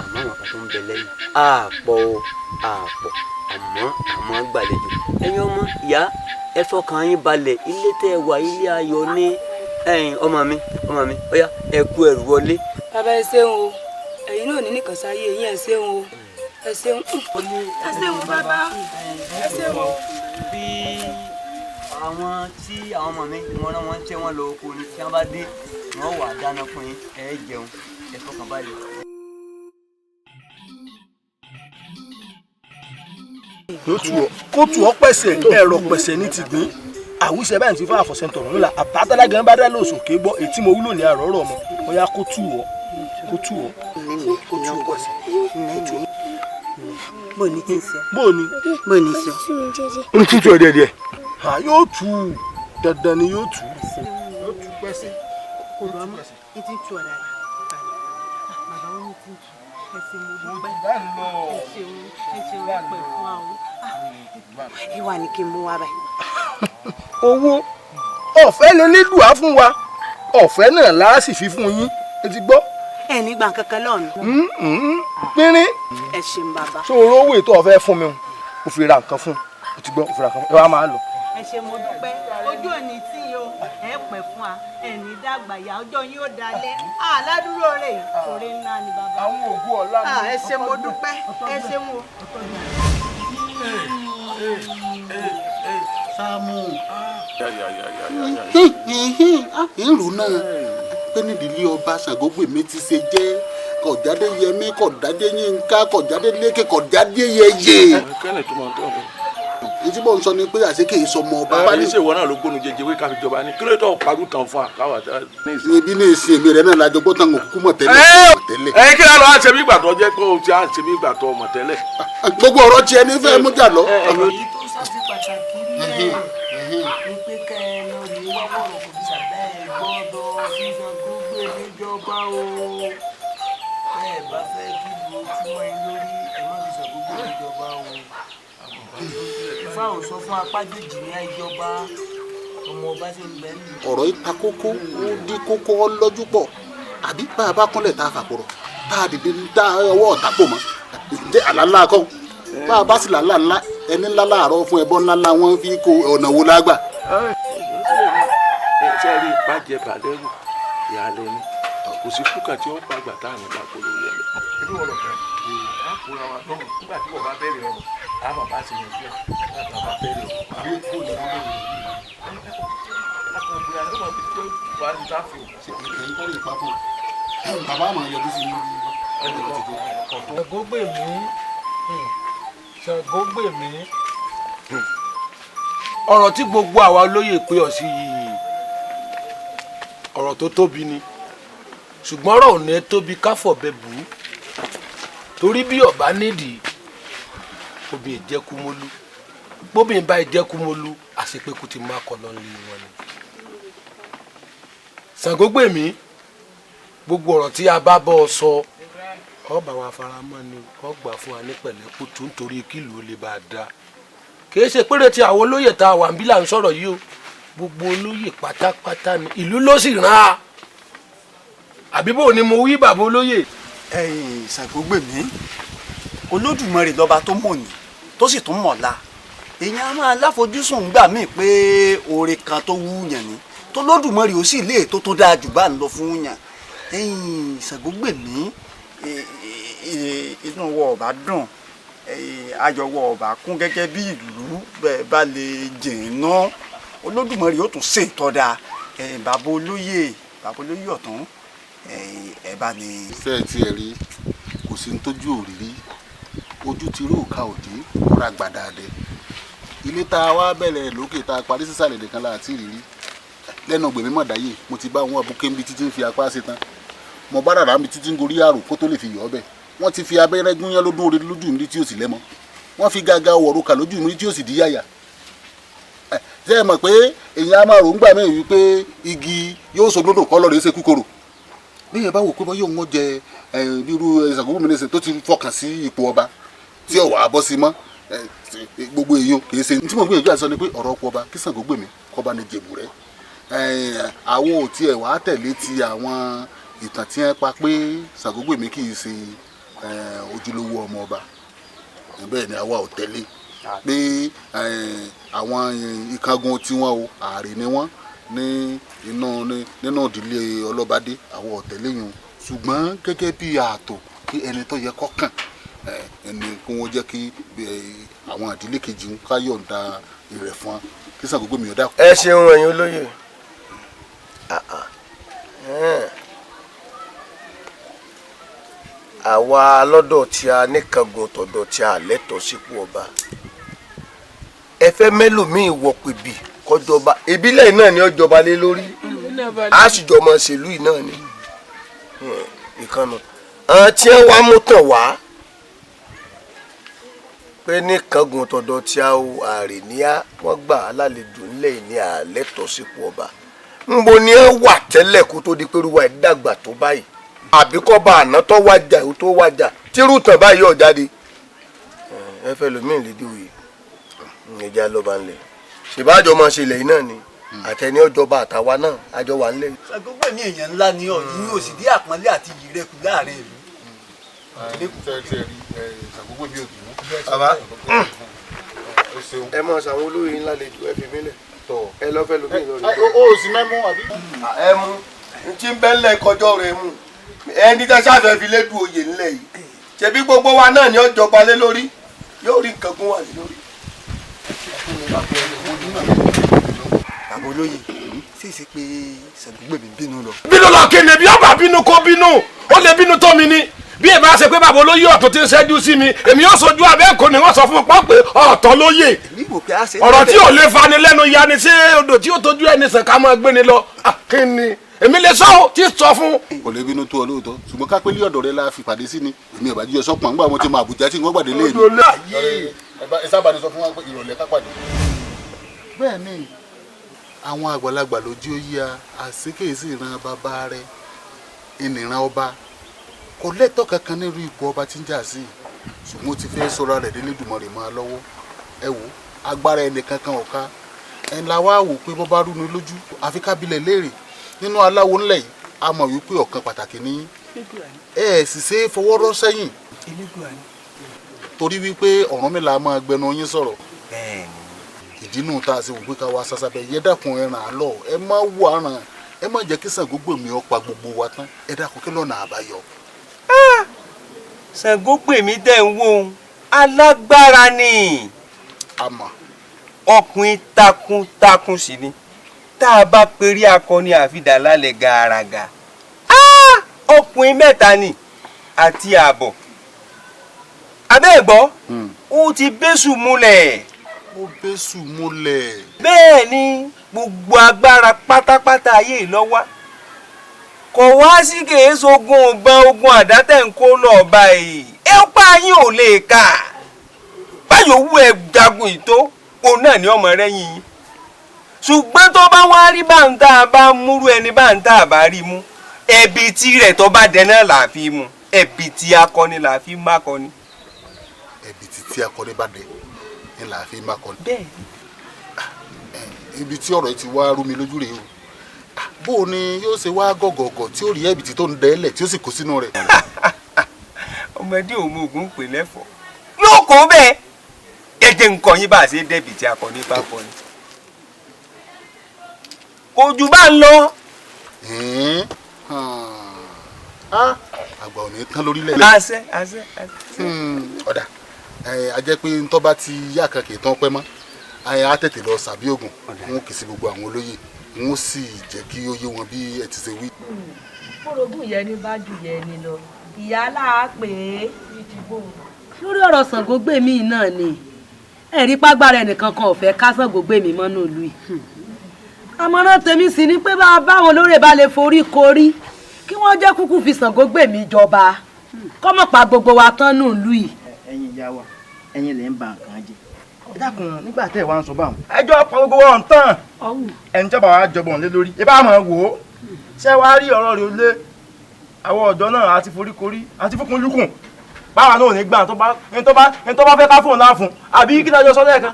àmọ́ àwọn kan tó ń bẹ lẹ́yìn àpọ̀ àmọ́ gbàlejò ẹ̀yin ọmọ ìyá ẹ fọkàn yín balẹ̀ ilé tẹ́ ẹ wà ilé ayọ̀ ní ẹ̀yin ọmọ mi ó yá ẹ kú ẹrù wọlé. bàbá ẹ ṣeun o ẹ̀yin náà ní nìkan sáyé ẹ̀yin ẹ ṣeun o ẹ ṣeun bàbá ẹ ṣeun o. bí àwọn tí àwọn ọmọ mi wọn rán wọn tẹ wọn lọ oko ni tí wọn bá dé wọn wà dáná fún yín ẹ jẹun ẹ fọkàn balẹ̀. kó tù ọ pẹ̀sẹ̀ ẹ̀rọ pẹ̀sẹ̀ ní ti gbìn àwùjọ báyìí ti fún àfọ̀sẹ́ntọ̀ ọ̀run ńlá àbátálàgàn bá dá lóṣòkè gbọ́ ètí mo wúlò ní àrọ̀ ọ̀rọ̀ mọ́ wọ́n yá kó tù ọ pẹ̀sẹ̀ bó ní kí n sọ. bó ní sọ. n tútù ẹ díẹ̀ yóò tù dandan ni yóò tù. yóò tù pẹ̀sẹ̀ kò lọ mọ́ ní ti tù ọ̀dà bàbá wọn ní ti tù ẹsẹ̀ mo dúpẹ́ ẹsẹ̀ orí pẹ̀ fún àwọn. ìwà ni kí n mú wa báyìí. owó ọ̀fẹ́ lélẹ́dùá fún wa ọ̀fẹ́ náà láà sì fi fún yín ẹ ti gbọ́. ẹ ní gbà kankan lọ́nà. pínrín. ẹ ṣeun bàbá. ṣé oró owó ètò ọ̀fẹ́ fún mi o fi ra nǹkan fún o ti gbọ́ o fi ra nǹkan fún ẹ wá máa lọ. ẹ ṣe mo dúpẹ́ ojú òní tí o ẹ pẹ́ fún wa ẹ ní dàgbà yá ọjọ́ yín ó dalẹ̀ aládùúró rẹ̀ òre ńlá ni bàbá. àwọn ògùn ọ̀la ni. ẹ ṣe mo dúpẹ́ ẹ ṣe mo. Sáàmù ìrù náà pé nídìílé ọba Ṣàngógbèmí ti ṣe jẹ́ kọ̀jáde Yẹmí kọ̀jáde Yínká kọ̀jáde Lékè kọ̀jáde Yẹyẹ. ìtí bọ́ ń sọ ni pé àṣekè ìsọmọ ọba. bàbá ní ṣèwọ náà ló gbónu jẹjẹ wí káfí jọba ní kílódé tó parú tán fún àkáwà. ibi ní ìsìn èmi rẹ náà lájọ gbọ́ tán òkú mọ̀ tẹ́lẹ̀. ẹ kí ló ń ṣe bí ìgbà tó jẹ́ pé o ti à ń ṣe bí ìgbà tó mọ̀ tẹ́lẹ̀. gbogbo ọ̀rọ̀ tiẹ̀ ní fẹ́ mú jà lọ. èyí tó ṣàti pàtàkì ní pé kẹ́ ẹ lọ rí wọ́wọ́ kò fi ṣàbẹ́ gbọ́dọ̀ sísan gbogbo níjọba o. bẹ́ẹ̀ bá fẹ́ kí ìlú túmọ̀ ẹ lórí ẹ má fi ṣàgbogbo níjọba o. ifá ò sọ fún apájòjì ní ìjọba ọmọ ọba ṣe ń bẹ nù. ọ̀rọ̀ ìta kókó ó dí kókó lọ́jú pọ̀ àbí bá a bá kúnlẹ̀ tá a fàkùrọ̀ tá a dìde dá ọwọ́ ọ̀tá pò mọ́ ǹjẹ́ àlálà kọ́ bá a bá sì làlá ńlá ẹni ńlá láàárọ̀ fún ẹbọ ńlá ńlá wọn fi kó ọ̀nà wo lágbà. ṣe rí ìbàjẹ́ bàlẹ́rù ìyàlẹ́ ni kò sí fúkà tí wọ́n pàgbà táwọn ìgbà polówó yẹn lọ. ẹbí wọn lọ fẹ́ àpòrò àwọn àtọ́mọ̀ nígbà tí wọ́n bá bẹ̀rẹ̀ ọ̀rọ̀ àwọn bàbá sì yẹn fẹ́ láti bàbá bẹ̀rẹ̀ ọ̀rọ̀ àwọn èkó ni wọ́n bẹ̀rẹ̀ ọ̀rọ̀ bàbá àmọ̀ yọjú sí Ṣàngógbèmí ọ̀rọ̀ tí gbogbo àwa olóyè pé ọ sí yìí ọ̀rọ̀ tó tóbi ni ṣùgbọ́n ọ̀rọ̀ ò ní tóbi káfọ̀bẹ bù ú torí bí ọba nídìí obìnrin ìjẹkùmọlú bóbìnrin bá ìjẹkùmọlú àṣepẹ́kù ti má kọ́ lọ́nlé wọn ni. Ṣàngógbèmí gbogbo ọ̀rọ̀ tí a bá bọ́ ọ sọ ọba wa faramọ́ ni wọ́n gbà fún wa ní pẹ̀lẹ́kùtù nítorí kílù ó lè bá a dá kì í ṣe péré tí àwọn olóyè tá a wà ń bí là ń sọ̀rọ̀ yìí o gbogbo olóyè pátápátá ni ìlú ló sì rán a àbí bò ni mo wí bàbá olóyè. ẹ̀yin Ṣàngógbèmí Olódùmarè lọ́ba tó mọ̀ ní tó sì tún mọ̀ la èèyàn á máa láfojúsùn gbà míì pé oore kan tó wúyàn ni tó lódùmarè ó sì lè tó dáa jù bá ń lọ fún yàn ẹ̀yin Ṣàngógbèmí inú wọ ọba dùn ayọ̀ wọ ọba kún gẹ́gẹ́ bí ìlú bẹ́ẹ̀ bá lè jìnnà Olódùmarè yóò tún ṣe ìtọ́da bàbá olóyè ọ̀tún ẹ bá ní. ṣé ẹ tiẹ̀ rí kò sí ní tójú òrìrí ojú ti rí òka òdì kóra gbàdàdẹ ilé tá a wá bẹ̀rẹ̀ lókè tá a parí sísàlẹ̀ nìkan láti rírí lẹ́nu ọgbẹ̀mí mọ̀dáyé mo ti bá wọn abúké níbi títí ń fi apá ṣe tán mo bá rárá mi títí ń gorí àrò kó tó lè fi yọ̀ ọ́ bẹ̀ wọ́n ti fi abẹ́rẹ́ gúnyán lódún orí lójú mi tí ó sì lẹ́mọ́ wọ́n fi gàgà wọ̀rùkà lójú mi tí ó sì di yáyà ṣé ẹ mọ̀ pé èèyàn á máa rò ń gbà mí wípé igi yóò so lódò kọ́ lọ́ọ́ ṣe kúkorò bí yẹn bá wò pé bọ́ yóò wọ́n jẹ irú Ṣàngó mi tó ti fọkàn sí ipò ọba tí ọ̀wà bọ́ sí mọ́ gbogbo èèyàn kì í ṣe tí mo gbìyànjú àti sọ ni pé ọ̀rọ̀ ọkọ̀ ọba kí Ṣàngó gbèmí kọ́ba ní jèbù rẹ̀ àwọn ò tiẹ̀ wàá tẹ̀lé ti àwọn ìtàn tí wọ́n pa pé Ṣàngó gbèmí kì í ṣe ojúlówó ọmọ ọba bẹ́ẹ̀ ni àwa ò tẹ̀lé pé àwọn ìkángun tiwọn o ààrẹ ni wọ́n ní nínú ìdílé ọlọ́badé àwọn ò tẹ̀lé yìí ṣùgbọ́n gẹ́gẹ́ bí ààtò kí ẹni tó yẹ kọ́kàn ẹni kí wọ́n jẹ́ kí àwọn ìdílé kejì ń ká yọ̀ǹda ìrẹ̀ fún wa kí Ṣàngó gbèmí ọ̀dà. ẹ ṣeun ẹ̀yin olóyè àwa lọ́dọ̀ tí a níkàngùn tọ̀dọ̀ tí a lẹ́tọ̀ọ́ sípò ọba ẹ fẹ́ mẹ́lòmíì wọ pèbí kọjọba ìbílẹ̀ náà ni ó jọba lé lórí a sì jọ mọ ṣèlú yìí náà ni ìkànnì àwọn tí wọ́n wá mú tàn wá pé níkàngùn tọ̀dọ̀ tí a ààrẹ ní a wọ́n gbà á lálejò ńlẹ̀ ní àlẹ́tọ̀ọ́ sípò ọba ńbo ni ẹ wà tẹ́lẹ̀ kó tó di pé ruwa ẹ̀ dàgbà tó báyìí àbí kọ́ bá àná tó wájà ó tó wájà tírú tàn báyìí ọ̀ jáde ẹ fẹ́ lómi ìlédè òye ìjà lọ́ba ńlẹ̀ ṣèbájọ́ máa ṣe ilẹ̀ yìí náà ni àtẹni ọjọba àtàwa náà àjọ wà ńlẹ̀. Ṣàngó gbèmí èèyàn ńlá ni ọ̀ yìí ò sì dí àpọ́nlé àti iyì rẹ̀ kù láàrin ìlú. ẹ mọ sàwọn olóyè ńlá lè ju ẹ fi mí lẹ̀ ẹ lọ fẹ́ lómi lórí. o ò sí mẹ́mú àbí. ẹ mú n tí ń bẹ́ ńlẹ̀ kọjọ́ rẹ̀ mú ẹni tẹ́ sáfẹ́ fi lé du oyè ńlẹ̀ yìí ṣebí gbogbo wa náà ni ó jọba lé lórí yóò rí nǹkan gún wà lé lórí. àbò olóyè sì ṣe pé Ṣàngó gbèmí bínú lọ. bínú lọ kí ni bí ọba bínú kó bínú ó lè bínú tó mi ni bí èmi á ṣe pé bàbá olóyè ọ̀tún ti ń ṣẹ́jú sí mi èmi yóò sojú abẹ́ẹ̀kọ́ ni wọ́n sọ fún mi pọ́ pé ọ̀tọ̀ lóyè ọ̀rọ̀ tí ò lè fani lẹ́nu ya ni sí odò tí ó tójú ẹni sàn ká máa gbé ni lọ kí ni èmi lè sọ tí sọ fún. kò lè bínú tó ọ lóòótọ́ ṣùgbọ́n ká pé lé ọ̀dọ̀ rẹ la fi pàdé sí ni èmi ìbàdí ọsọ pọ̀ nígbà wọn ti mọ Àbújá tí wọ́n gbàdé lé mi. ẹ sábà ní sọ fún wa pé ìrọ̀lẹ́ ká pàdé. bẹ́ẹ̀ ni àwọn àgbàlagbà lójú ó yá àṣekèésì ìran bàbá rẹ ìnìran ọba kò lẹ́tọ̀ kankan nírú ipò ọba tí ń jà sí ṣùgbọ́n ó ti fẹ́ sọ́ra rẹ̀ délédùmarè máa lọ́wọ́ ẹ wò agbára ẹnì kankan ọ̀ka ẹ̀ la wá wò pé bọ́ bá rúni lójú àfi kábílẹ̀ léèrè nínú aláwo ńlẹ̀ yìí a mọ̀ wípé ọ̀kan pàtàkì ní ẹ sì ṣe é fọwọ́ rọ́ sẹ́yìn torí wípé Ọ̀rúnmìlà máa gbẹnu yín sọ̀rọ̀ ìdínú tá a ṣe wò pé ká wá sásábẹ́ yẹ dákun ẹ ràn án lọ ẹ má wò àràn ẹ má jẹ́ kí Ṣàngó gbèmí ó pa gbogbo wa tán ẹ dákun kí lọ́nà àbáyọ. Ṣàngó gbèmí dẹ̀ ń wò alágbára ni ọkùnrin takuntakun sì ni tá a bá perí akọni àfidà lálẹ́ gàràgà ọkùnrin mẹ́ta ni àti ààbọ̀ abẹ́ẹ̀gbọ́ ó ti bẹ́sù múlẹ̀. ó bẹ́sù múlẹ̀. bẹ́ẹ̀ ni gbogbo agbára pátápátá ayé ìlọ́wà kò wá sí kèéso ogun ọgbọ́n ogun àdátẹ̀ ń kó lọ báyìí ẹ pa yín ò lè kà báyọ̀ wú ẹ jagun ìtó òun náà ni ọmọ rẹ̀ yìí ṣùgbọ́n tó bá wá rí báńtà bá múrú ẹni báńtà bá rí mú ẹbí tí rẹ̀ tó bá dẹ náà là fi mú ẹbí tí akọni là fi má kọni. ẹbí tí akọni bá dẹ ni là fi má kọni. bẹ́ẹ̀ ibi tí ọ̀rọ̀ yìí ti wá rú mi lójú rèé o bó o ní yóò ṣe wá gọ̀gọ̀gọ̀ tí ó rí ẹbí tí tó ń dẹ́lẹ̀ tí ó sì kó sínú rẹ̀. ọmọdé òun oògùn pè lẹ́fọ̀ọ́ yóò kó bẹ́ẹ̀ gẹ́gẹ́ nǹkan yín bá a ṣe dẹ́bi tí akọni bá kọni. ojú bá ń lọ. àgbà ò ní tán lórílẹ̀. àṣẹ àṣẹ. ọ̀dà a jẹ́ pé ntọ́ bá ti yá kan kì í tán pẹ́ mọ́ á tètè lọ sàbí ògùn wọn kì í sí gbogbo àwọn olóyè wọn sì jẹ́ kí ó yé wọn bí ẹ ti ṣe wí. kórogún yẹn ní bá jù yẹn ni lọ ìyá aláàpẹ lórí ọ̀rọ̀ Ṣàngó gbèmí náà ni ẹ̀rí pàgbára ẹnìkan kan ò fẹ́ ká Ṣàngó gbèmí mọ́nú ìlú yìí àmọ̀ràn tèmi sì ni pé báwọn olóyè bá lè forí korí kí wọ́n jẹ́ kúkú fi Ṣàngó gbèmí jọba kọ́mọ̀ pa gbogbo wa tán nù lù yìí. ẹ̀yin ìyá wa ẹ̀yin lè ń ba nǹkan jẹ́ ẹ dákun nígbà tẹ́ ẹ wá ń sọ báwọn. ẹjọ́ pa gbogbo wọn tán ẹni jọba wa jọbọ̀ lé lórí ẹ bá máa wò ó ṣé wàá rí ọ̀rọ̀ rẹ̀ lé àwọn ọ̀dọ́ náà àti foríkorí àti fúnkún lukùn báwa náà ò ní gbà ẹni tó bá fẹ́ ká fóun náà fún àbí kí lájọ sọ lẹ́ẹ̀kan.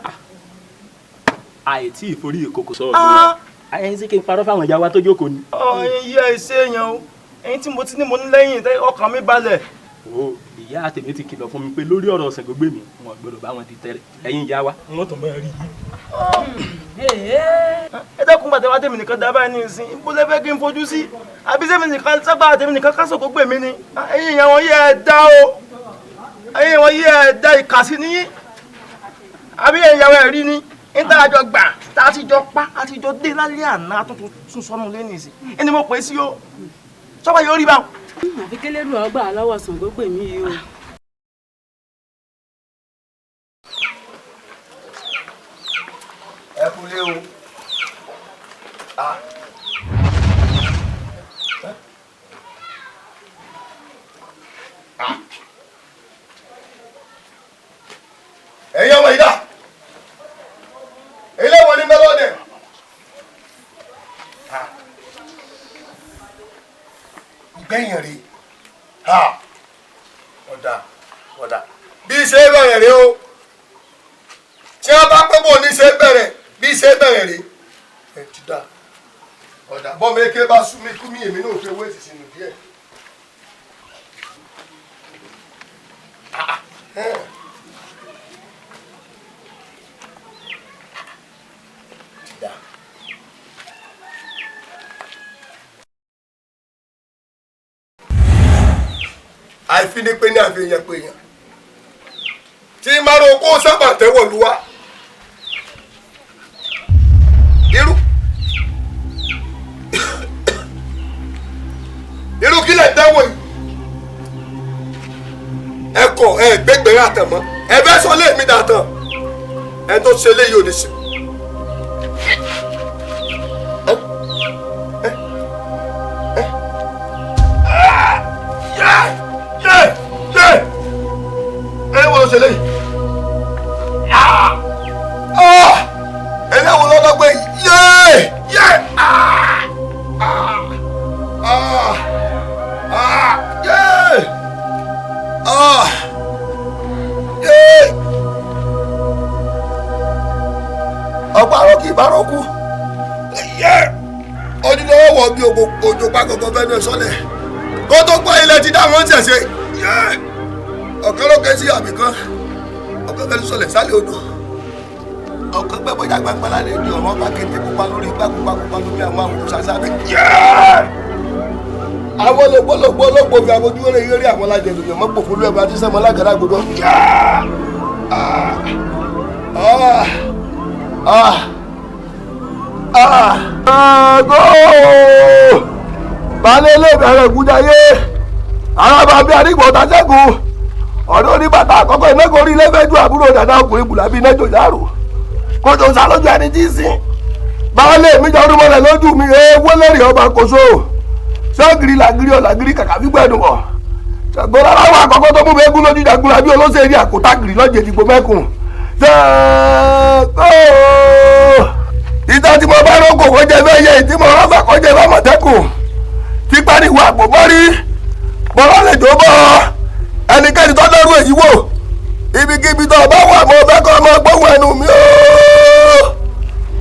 àìtí ìforí ìkòkò sọ̀rọ̀ fún wa ẹyin sì kí n parọ́ fáwọn ìyá wa tó jókòó ni. ẹyin yẹ ẹsẹ èèyàn o ẹyin tí mo ti ní mo ní lẹ́yìn ọkàn mi balẹ̀. o ìyá tèmi ti kìlọ̀ fún mi pé lórí ọ̀rọ̀ Ṣàngó gbèmí wọn gbọ́dọ̀ bá wọn di tẹ́rẹ̀ ẹyin ìyá wa. wọn tó máa rí i. ẹ dẹ́kun gbàtẹ́ wá tèmi nìkan dábàá ní ìsìn bó lẹ fẹ́ kí n fojú sí àbí sẹ́mi nìkan sábà tèmi nìkan ká Ṣàngó gbèmí ni ẹyin ìyá wọn yẹ ẹ dá o ẹyin wọn yẹ ẹ dá ìkàsí níyí àbí ẹyin ìyàwó ẹ rí ni níta àjọ gbà tá a ti jọ pa a ti jọ dé lálẹ́ àná tó tún sọnù lẹ́nu ìsìn ẹni mo pè é sí o sọ́kà yóò rí báwọn. àfi kélérù ọgbà aláwọ̀ Ṣàngó gbèmí yìí o. ẹ kúlé o. ẹ̀yin ọmọ ìdá eléwọ̀n ní mẹ́lọ́dẹ̀. ìgbẹ́yìn rèé ọ̀dà bí ṣe é bẹ̀rẹ̀ rèé o tí wọ́n bá pẹ́ bò ní ṣe bẹ̀rẹ̀ bí ṣe bẹ̀rẹ̀ rèé ẹ ti dá ọ̀dà bọ́mọ eke bá sú mi kú mi èmi náà fẹ́ wéètì sínú díẹ̀. àìfini pé ní àfihàn pé yàn tí márùn kó sábà tẹ́wọ̀ lù wá irú kílẹ̀ tẹ́wọ̀ yìí ẹ̀kọ́ ẹ̀ gbẹgbẹ̀rẹ̀ àtẹ̀mọ́ ẹ fẹ́ sọ lé mi dàtàn ẹ tó ṣe léyìí ò ní sí. ṣe léyìí ẹlẹ́wọ̀n lọ́dọ́gbẹ́ ọ̀pọ̀ àrò kì í bá rọ́kù ojúlówó wọ̀ bí òjò pàgọ́gọ́ fẹ́ ní sọ́lẹ̀ kó tó gbọ́ ilẹ̀ ti dá wọn ṣẹ̀ṣẹ̀ ọ̀kan ló ké sí àmì kan ọ̀kan fẹ́ sọlẹ̀ sálẹ̀ odò ọ̀kan gbẹ́ bọ́jà gbangba lálẹ́ ní ọ̀rọ̀ ọba kété pupa lórí igbá pupa lórí àwọn àwòrán sàṣà bẹ́ẹ̀. àwọn ológbò fi abojú rẹ̀ yẹ́rẹ́ àwọn alájẹ ènìyàn mọ́ pòfólú ẹ̀bùn àti sẹ́mọ́ alágàrá gbọdọ̀. balẹ̀ ilé ìbẹ̀rẹ̀ ìgúnjayé arábàbí arígbọ̀ta ṣẹ́gun ọ̀dọ́ oníbàtà àkọ́kọ́ ìnáwó orí ilé fẹ́jú àbúrò dàda ọkùnrin bùlàbí iná jò yàrá kótó sálójú ẹni tí ń sìn baálé mi jọ ọdún mọ́lẹ̀ lójú mi ewé lórí ọba kòso sọ́gìrì làgìrì ọ̀làgìrì kàkà fígbọ́ ẹnu bọ̀ ṣàgbọ́n aláwọ̀ àkọ́kọ́ tó mú mi egún lójú jagunla bí olóṣèlú àkótá gìrì lọ́jẹ̀ ìdìbò mẹ́kùn ṣàkó ìta tí mo bá rọ́kò kọjá fẹ́ yẹ ìtí mo rọ́fà kọjá fẹ́ mọ̀tẹ́kùn tí pariwo àgbò mọ́rí bọ́lá lè jó bọ́ ẹnikẹ́ni tó dẹ́rù èyí wò ibikíbi tó bá wà mo fẹ́ kọ́ ọmọ gbóhùn ẹnu mi ooo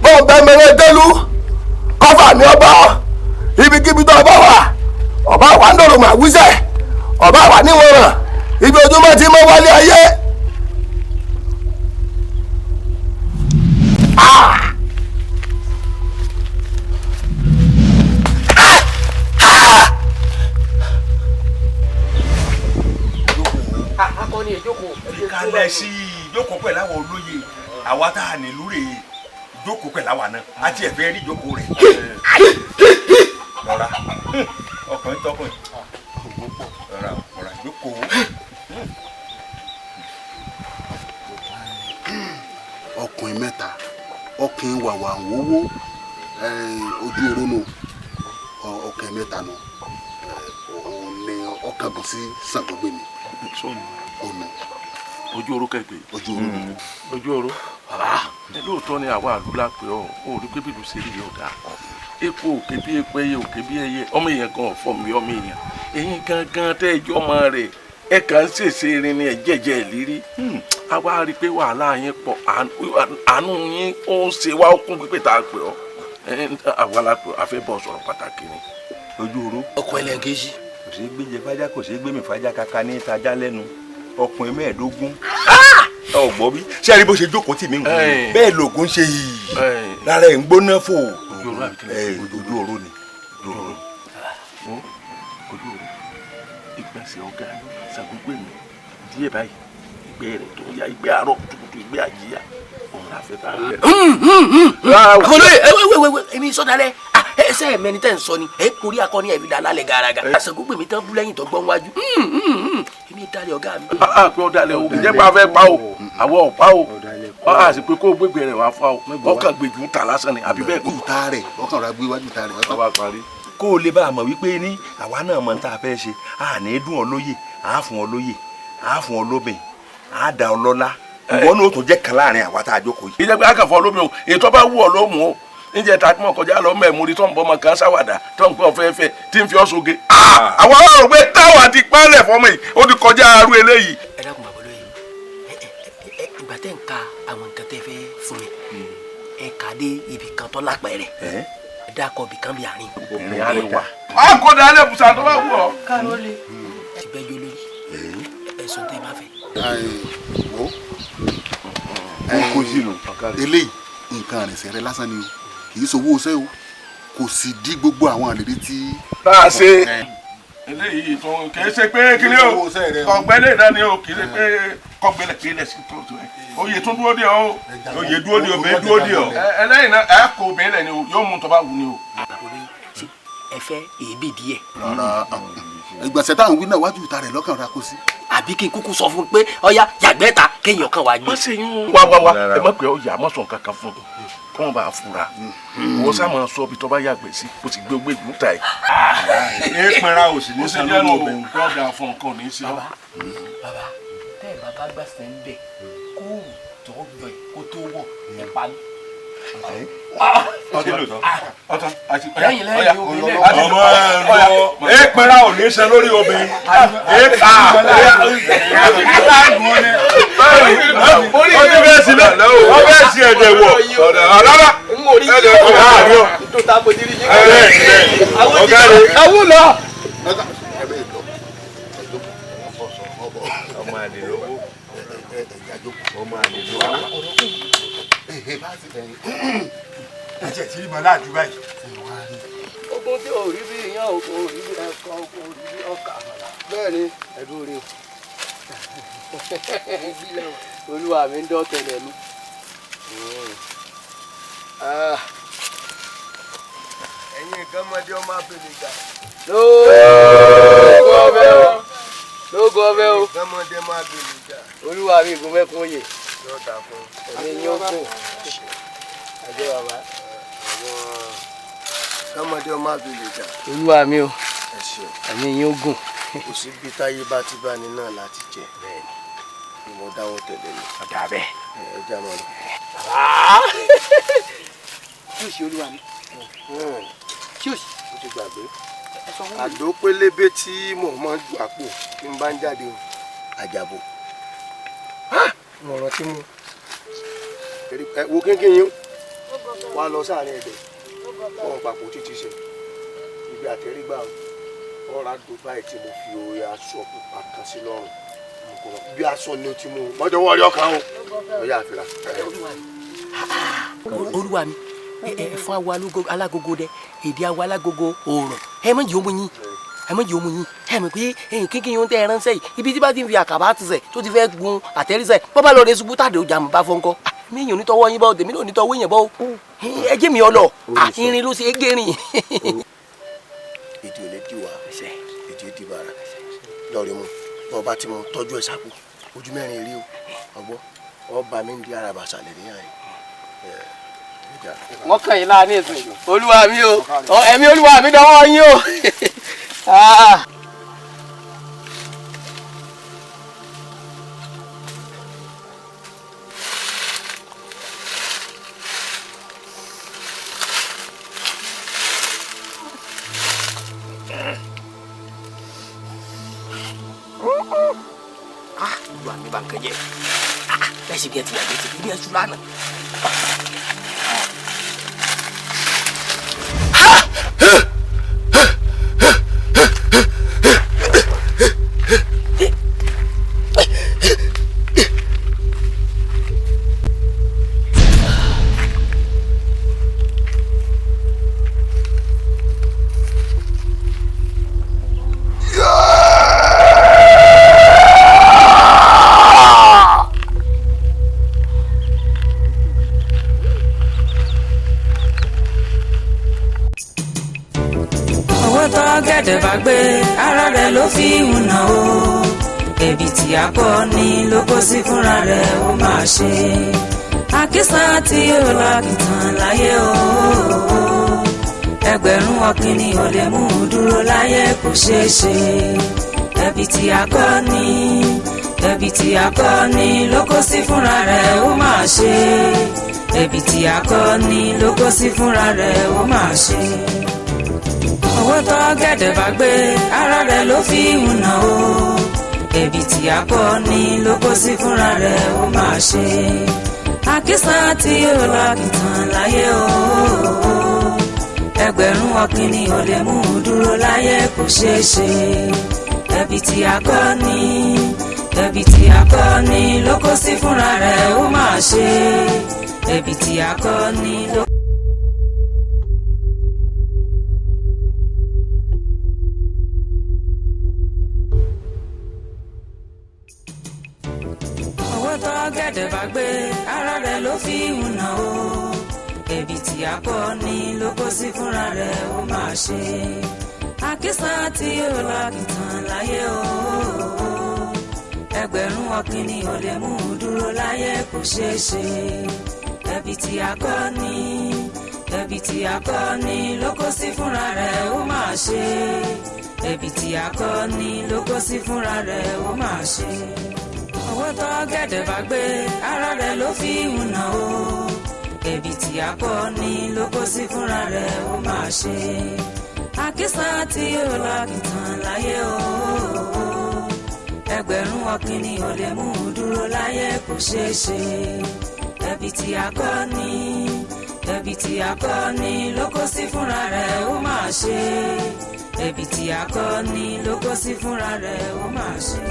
bó ń bẹ mẹ́rẹ́ dẹ́lu kọ́fà mi ọba ibikíbi tó bá wà ọba wà ń dọ̀rọ̀ mà wíṣẹ́ ọba wà níwọ̀nràn ibi ojúmọ́ tí mo wálé ayé. kalẹ̀ sí i ìjókòó pẹ̀lú àwọn olóye àwa tá a nílùú rè é ìjókòó pẹ̀lú àwa náà àti ẹ̀fẹ́ rí ìjókòó rẹ̀ rọra ọkùnrin tọkùnrin rọra ìjókòó. ọkùnrin mẹ́ta ọkùnrin wàwà wówó ojú orónú ọkùnrin mẹ́ta nù òun ni ọkàgùn sí Ṣàngógbèmí. ọ̀nà ojú oró kẹgbẹ́. ojú oró ni. ojú oró lóòótọ́ ni àwọn àlùlá pé ọ̀ ò rí pé bílù sí rí yóò dáa epo òkè bí epo ẹyẹ òkè bí ẹyẹ ọmọ èèyàn gan ọ̀fọ̀ mi ọmọ èèyàn ẹ̀yin gangan tẹ́ ẹjọ́ ọmọ rẹ̀ ẹ kàn ń ṣèṣe irin ni ẹ jẹ́jẹ́ ìlérí àwa rí i pé wàhálà yín pọ̀ àánú yín ó ń ṣe wá okùn pípé tá a pè ọ́ àwa la pè ọ́ a fẹ́ bọ̀ sọ̀rọ̀ pàtàkì ni. ojú oró ọkọ ẹlẹ́gẹ̀ẹ́sì. kò sí gbéjẹ fájá kò sí gbémi fájá kaka ní ìtajà lẹ́nu ọkùnrin 15 ọgbọ́n bí ṣé ẹ rí bó ṣe jókòó tì mí ń gbé bẹ́ẹ̀ lògùn ṣe yìí lára ẹ̀ ń gbóná fò ojú oró ni ojú oró ìgbésẹ̀ ọ̀gá Ṣàngógbèmí díẹ̀ báyìí ìgbẹ́ rẹ̀ tó yá ìgbẹ́ àárọ̀ kùtùkùtù ìgbẹ́ àjíyá òun la fẹ́ tààrà rẹ̀. àfọlọ́yè èmi sọ́dálẹ̀ ẹsẹ̀ mẹ́ni tẹ́ ń sọ ni ẹ̀ kórìí akọni ẹ̀mí dá lálẹ́ gàràgà Ṣàngógbèmí tán bú lẹ́yìn tó gbọ́n wájú èmi dalẹ̀ ọ̀gá mi. pé ó dalẹ̀ o jẹ́ bá fẹ́ pa o àwọ̀ ọ̀pá o a sì pé kó o gbégbé rẹ̀ wá fa o ọkàn gbèjú ta lásán ni àbí bẹ́ẹ̀ kọ́. ìta rẹ̀ ọkàn rà gbé wájú ìta rẹ̀ ọkàn bá parí. kó o lè bá a mọ̀ wípé ní àwa náà mọ̀ ní tá a fẹ́ ṣe a ní dùn ọ lóyè a fún ọ lóyè a fún ọ lóbìn a dà ọ lọ́lá ìwọ náà ó tún jẹ́ kan láàrin àwa tá a jókòó yìí. ìjẹ́ pé a kàn fọ́ lómi o ètò bá wù ọ ló mú o níjẹ́ ta mọ̀ kọjá lọ mẹ́ múri tó ń bọ́ ọmọ kan sáwàdà tó ń pẹ́ ọ̀fẹ́fẹ́ tí ń fi ọ́ soge. àwọn ọ̀rọ̀ pé táwọn àti pálẹ̀ fọmọ yìí ó ti kọjá arú eléyìí. ẹ dákun bàbá lóye ìgbà tẹ́ ń ka àwọn nǹkan tẹ́ fẹ́ fún mi ẹ kà dé ibì kan tó lápẹ̀rẹ̀ ẹ dákọ̀ ibì kan bí àárín. ìrìn àárín wa. a kò dá alẹ́ bùsà tó bá wù ọ́. kárólé ti bẹ́ jó lórí ẹ̀sùn tẹ́ bá fẹ́. kò sínú eléyìí nǹkan àrìnsẹ̀ rẹ lásán ni o kì í sowó ṣẹ́ o kò sì dí gbogbo àwọn àlèrè tí. tá a ṣe eléyìí tó kì í ṣe pé kílé o kọ̀gbẹ́lẹ̀ náà ni o kì í ṣe pé kọ̀gbẹ́lẹ̀ kì í lẹ̀ sí tó tó ẹ̀ oyè tún dúró dé ọ o oyè dúró dé o bẹ́ẹ̀ dúró dé ọ. ẹlẹ́yìn náà ẹ kò bẹ́ẹ̀ lẹ̀ ni o yóò mú tó bá wù ni o. ẹ fẹ́ èébì díẹ̀. ìgbọ̀nsẹ̀ táwọn wí náà wájú ìta rẹ̀ lọ́kàn ra kó sí. àbí kí n kúkú sọ fún un pé ọya yàgbẹ́ ta kéèyàn kan wá gbé. má ṣe yún wá ẹ má pẹ́ ọ̀yà má sọ kankan fún un kọ́ bá a fura wọ́n sá máa sọ ibi tó bá yàgbẹ́ sí kó sì gbé gbé ta ẹ̀. ẹ pẹ́ra òsì ní sanwó ọbẹ̀ ń kọ́ da fún nǹkan ní í ṣe. bàbá tẹ́ ẹ̀ bàbá gbàsẹ̀ ń bẹ̀ kó tó gbọ̀ kó tó wọ̀ ẹ̀ pa ní. ọtọ àti lẹ́yìn lẹ́yìn obìnrin ọmọ ẹ pẹ́ra ò ní ṣe lórí obìnrin ẹ kà ọdún bẹ́ẹ̀ sí náà wọ́n bẹ́ẹ̀ sí ẹ̀dẹ̀ wọ̀ ọ̀dà ẹ̀dẹ̀ wọ̀ àárọ̀ ọ̀gá rẹ̀ ẹ̀wù lọ. ọmọ àlè lówó ọmọ àlè lówó. ẹ̀jẹ̀ tí ìmọ̀ láàdú báyìí. ogun tí ò rí bí iyán ogun ò rí bí ẹ̀kọ́ ogun ò rí bí ọkà bẹ́ẹ̀ ni ẹ̀dùn rí o olúwa mi ń dán tẹ̀lé mi. ẹ̀yin nǹkan ọmọdé ọmọ abẹ́lé gbà. lóògùn ọbẹ̀ o lóògùn ọbẹ̀ o nǹkan ọmọdé ọmọ abẹ́lé gbà. olúwa mi ìgún mẹ́kún oyè yóò dà fún ẹ̀mí yín ó kù ẹ̀jẹ̀ bàbá. ọmọdé ọmọ abẹ́lé gbà. olúwa mi o ẹ̀mí yín ó gùn. kò sí bí táyé bá ti bá ní náà láti jẹ ni mo dáwọ́ tẹ̀lé mi. ọ̀dà bẹ́ẹ̀. ẹ já mọ́ lọ. kí o ṣe olúwa mi kí o ṣe. mo ti gbàgbé àdó pélébé tí mò ń máa ju àpò tí n bá ń jáde o àjàbò mo rántí mu ẹ wo kínkín yín wá lọ sáàrin ẹ̀dẹ̀ fọwọ́n papò títí ṣe ibi àtẹrígbà ọ̀rá dubai tí mo fi orí aṣọ pupa kan sí lọ́rùn bí aṣọ ni o ti mú mọ́jọ́ wọ́ọ̀rí ọkàn o ọ̀yà àfihàn. olúwa mi ẹ fún awo alágogo dẹ èdè awo alágogo òòrùn ẹ mọ jì ó mú yín ẹ mọ jì ó mú yín ẹ mọ̀ pé ẹ̀yin kínkín yóò tẹ ẹ ránṣẹ́ yìí ibi tí bá ti ń fi àkàbà ti sẹ̀ tó ti fẹ́ gun àtẹ́rísẹ̀ bọ́bá lọ rẹ ṣubú tàdé ọjà mọ̀ bá fọ́ ńkọ́ mi yàn onítọ́wọ́ yín bọ́ tèmi náà onítọ́wọ́ yẹn bọ́ ẹ jẹ́ mi ọ lọ irin ló ṣe é gẹ́rin. èdè ò lè di wa èdè di bara lọ́ọ̀rẹ́ mu bọ́ bá ti mú tọ́jú ẹ̀ sápò ojú mẹ́rin rí o ọgbọ́n ọba mi ń di ara bàṣà lè níyàn yìí. wọ́n kàn yín láàánú ìsìn olúwa mi o ẹ̀mí olúwa mi dánwọ́ yín o. mi bá ń kẹjẹ bẹ́ẹ̀ sì bí ẹ ti yàgbé ti fi bí ẹ sùn lánàá. sí fúnra rẹ̀ ó máa ṣe àkísà tí yóò lákìtàn láyé o ẹgbẹ̀rún ọ̀kìnní ò lè mú un dúró láyé kò ṣeé ṣe ẹ̀bi tí a kọ́ ni ló kó sí fúnra rẹ̀ ó máa ṣe ẹ̀bi tí a kọ́ ni ló kó sí fúnra rẹ̀ ó máa ṣe owó tó gẹ̀dẹ̀ bá gbé ara rẹ̀ ló fi ń nà ó. Ẹ̀bi tí a kọ́ ni ló kó sí fúnra rẹ̀ ó máa ṣe àkísà tí yóò lákìtàn láyé o ẹgbẹ̀rún ọ̀kìnní ò lè mú un dúró láyé kò ṣeé ṣe ẹ̀bi tí a kọ́ ni ló kó sí fúnra rẹ̀ ó máa ṣe ẹ̀bi tí a kọ́ ni ló. Gẹ̀dẹ̀ bá gbé ara rẹ̀ ló fi ń nà ó ẹ̀bi tí a kọ́ ni ló kó sí fúnra rẹ̀ ó máa ṣe àkísà tí yóò lákìtàn láyé o ẹgbẹ̀rún ọ̀kìnní ò lè mú un dúró láyé kò ṣeé ṣe ẹ̀bi tí a kọ́ ni ló kó sí fúnra rẹ̀ ó máa ṣe ẹ̀bi tí a kọ́ ni ló kó sí fúnra rẹ̀ ó máa ṣe. Owó tó gẹ̀dẹ̀ bá gbé ara rẹ̀ ló fi ń nà ó ẹ̀bi tí a kọ́ ni ló kó sí fúnra rẹ̀ ó máa ṣe àkísà tí yóò lákìtàn láyé o ẹgbẹ̀rún ọ̀kìnní ò lè mú un dúró láyé kò ṣeé ṣe ẹ̀bi tí a kọ́ ni ló kó sí fúnra rẹ̀ ó máa ṣe ẹ̀bi tí a kọ́ ni ló kó sí fúnra rẹ̀ ó máa ṣe.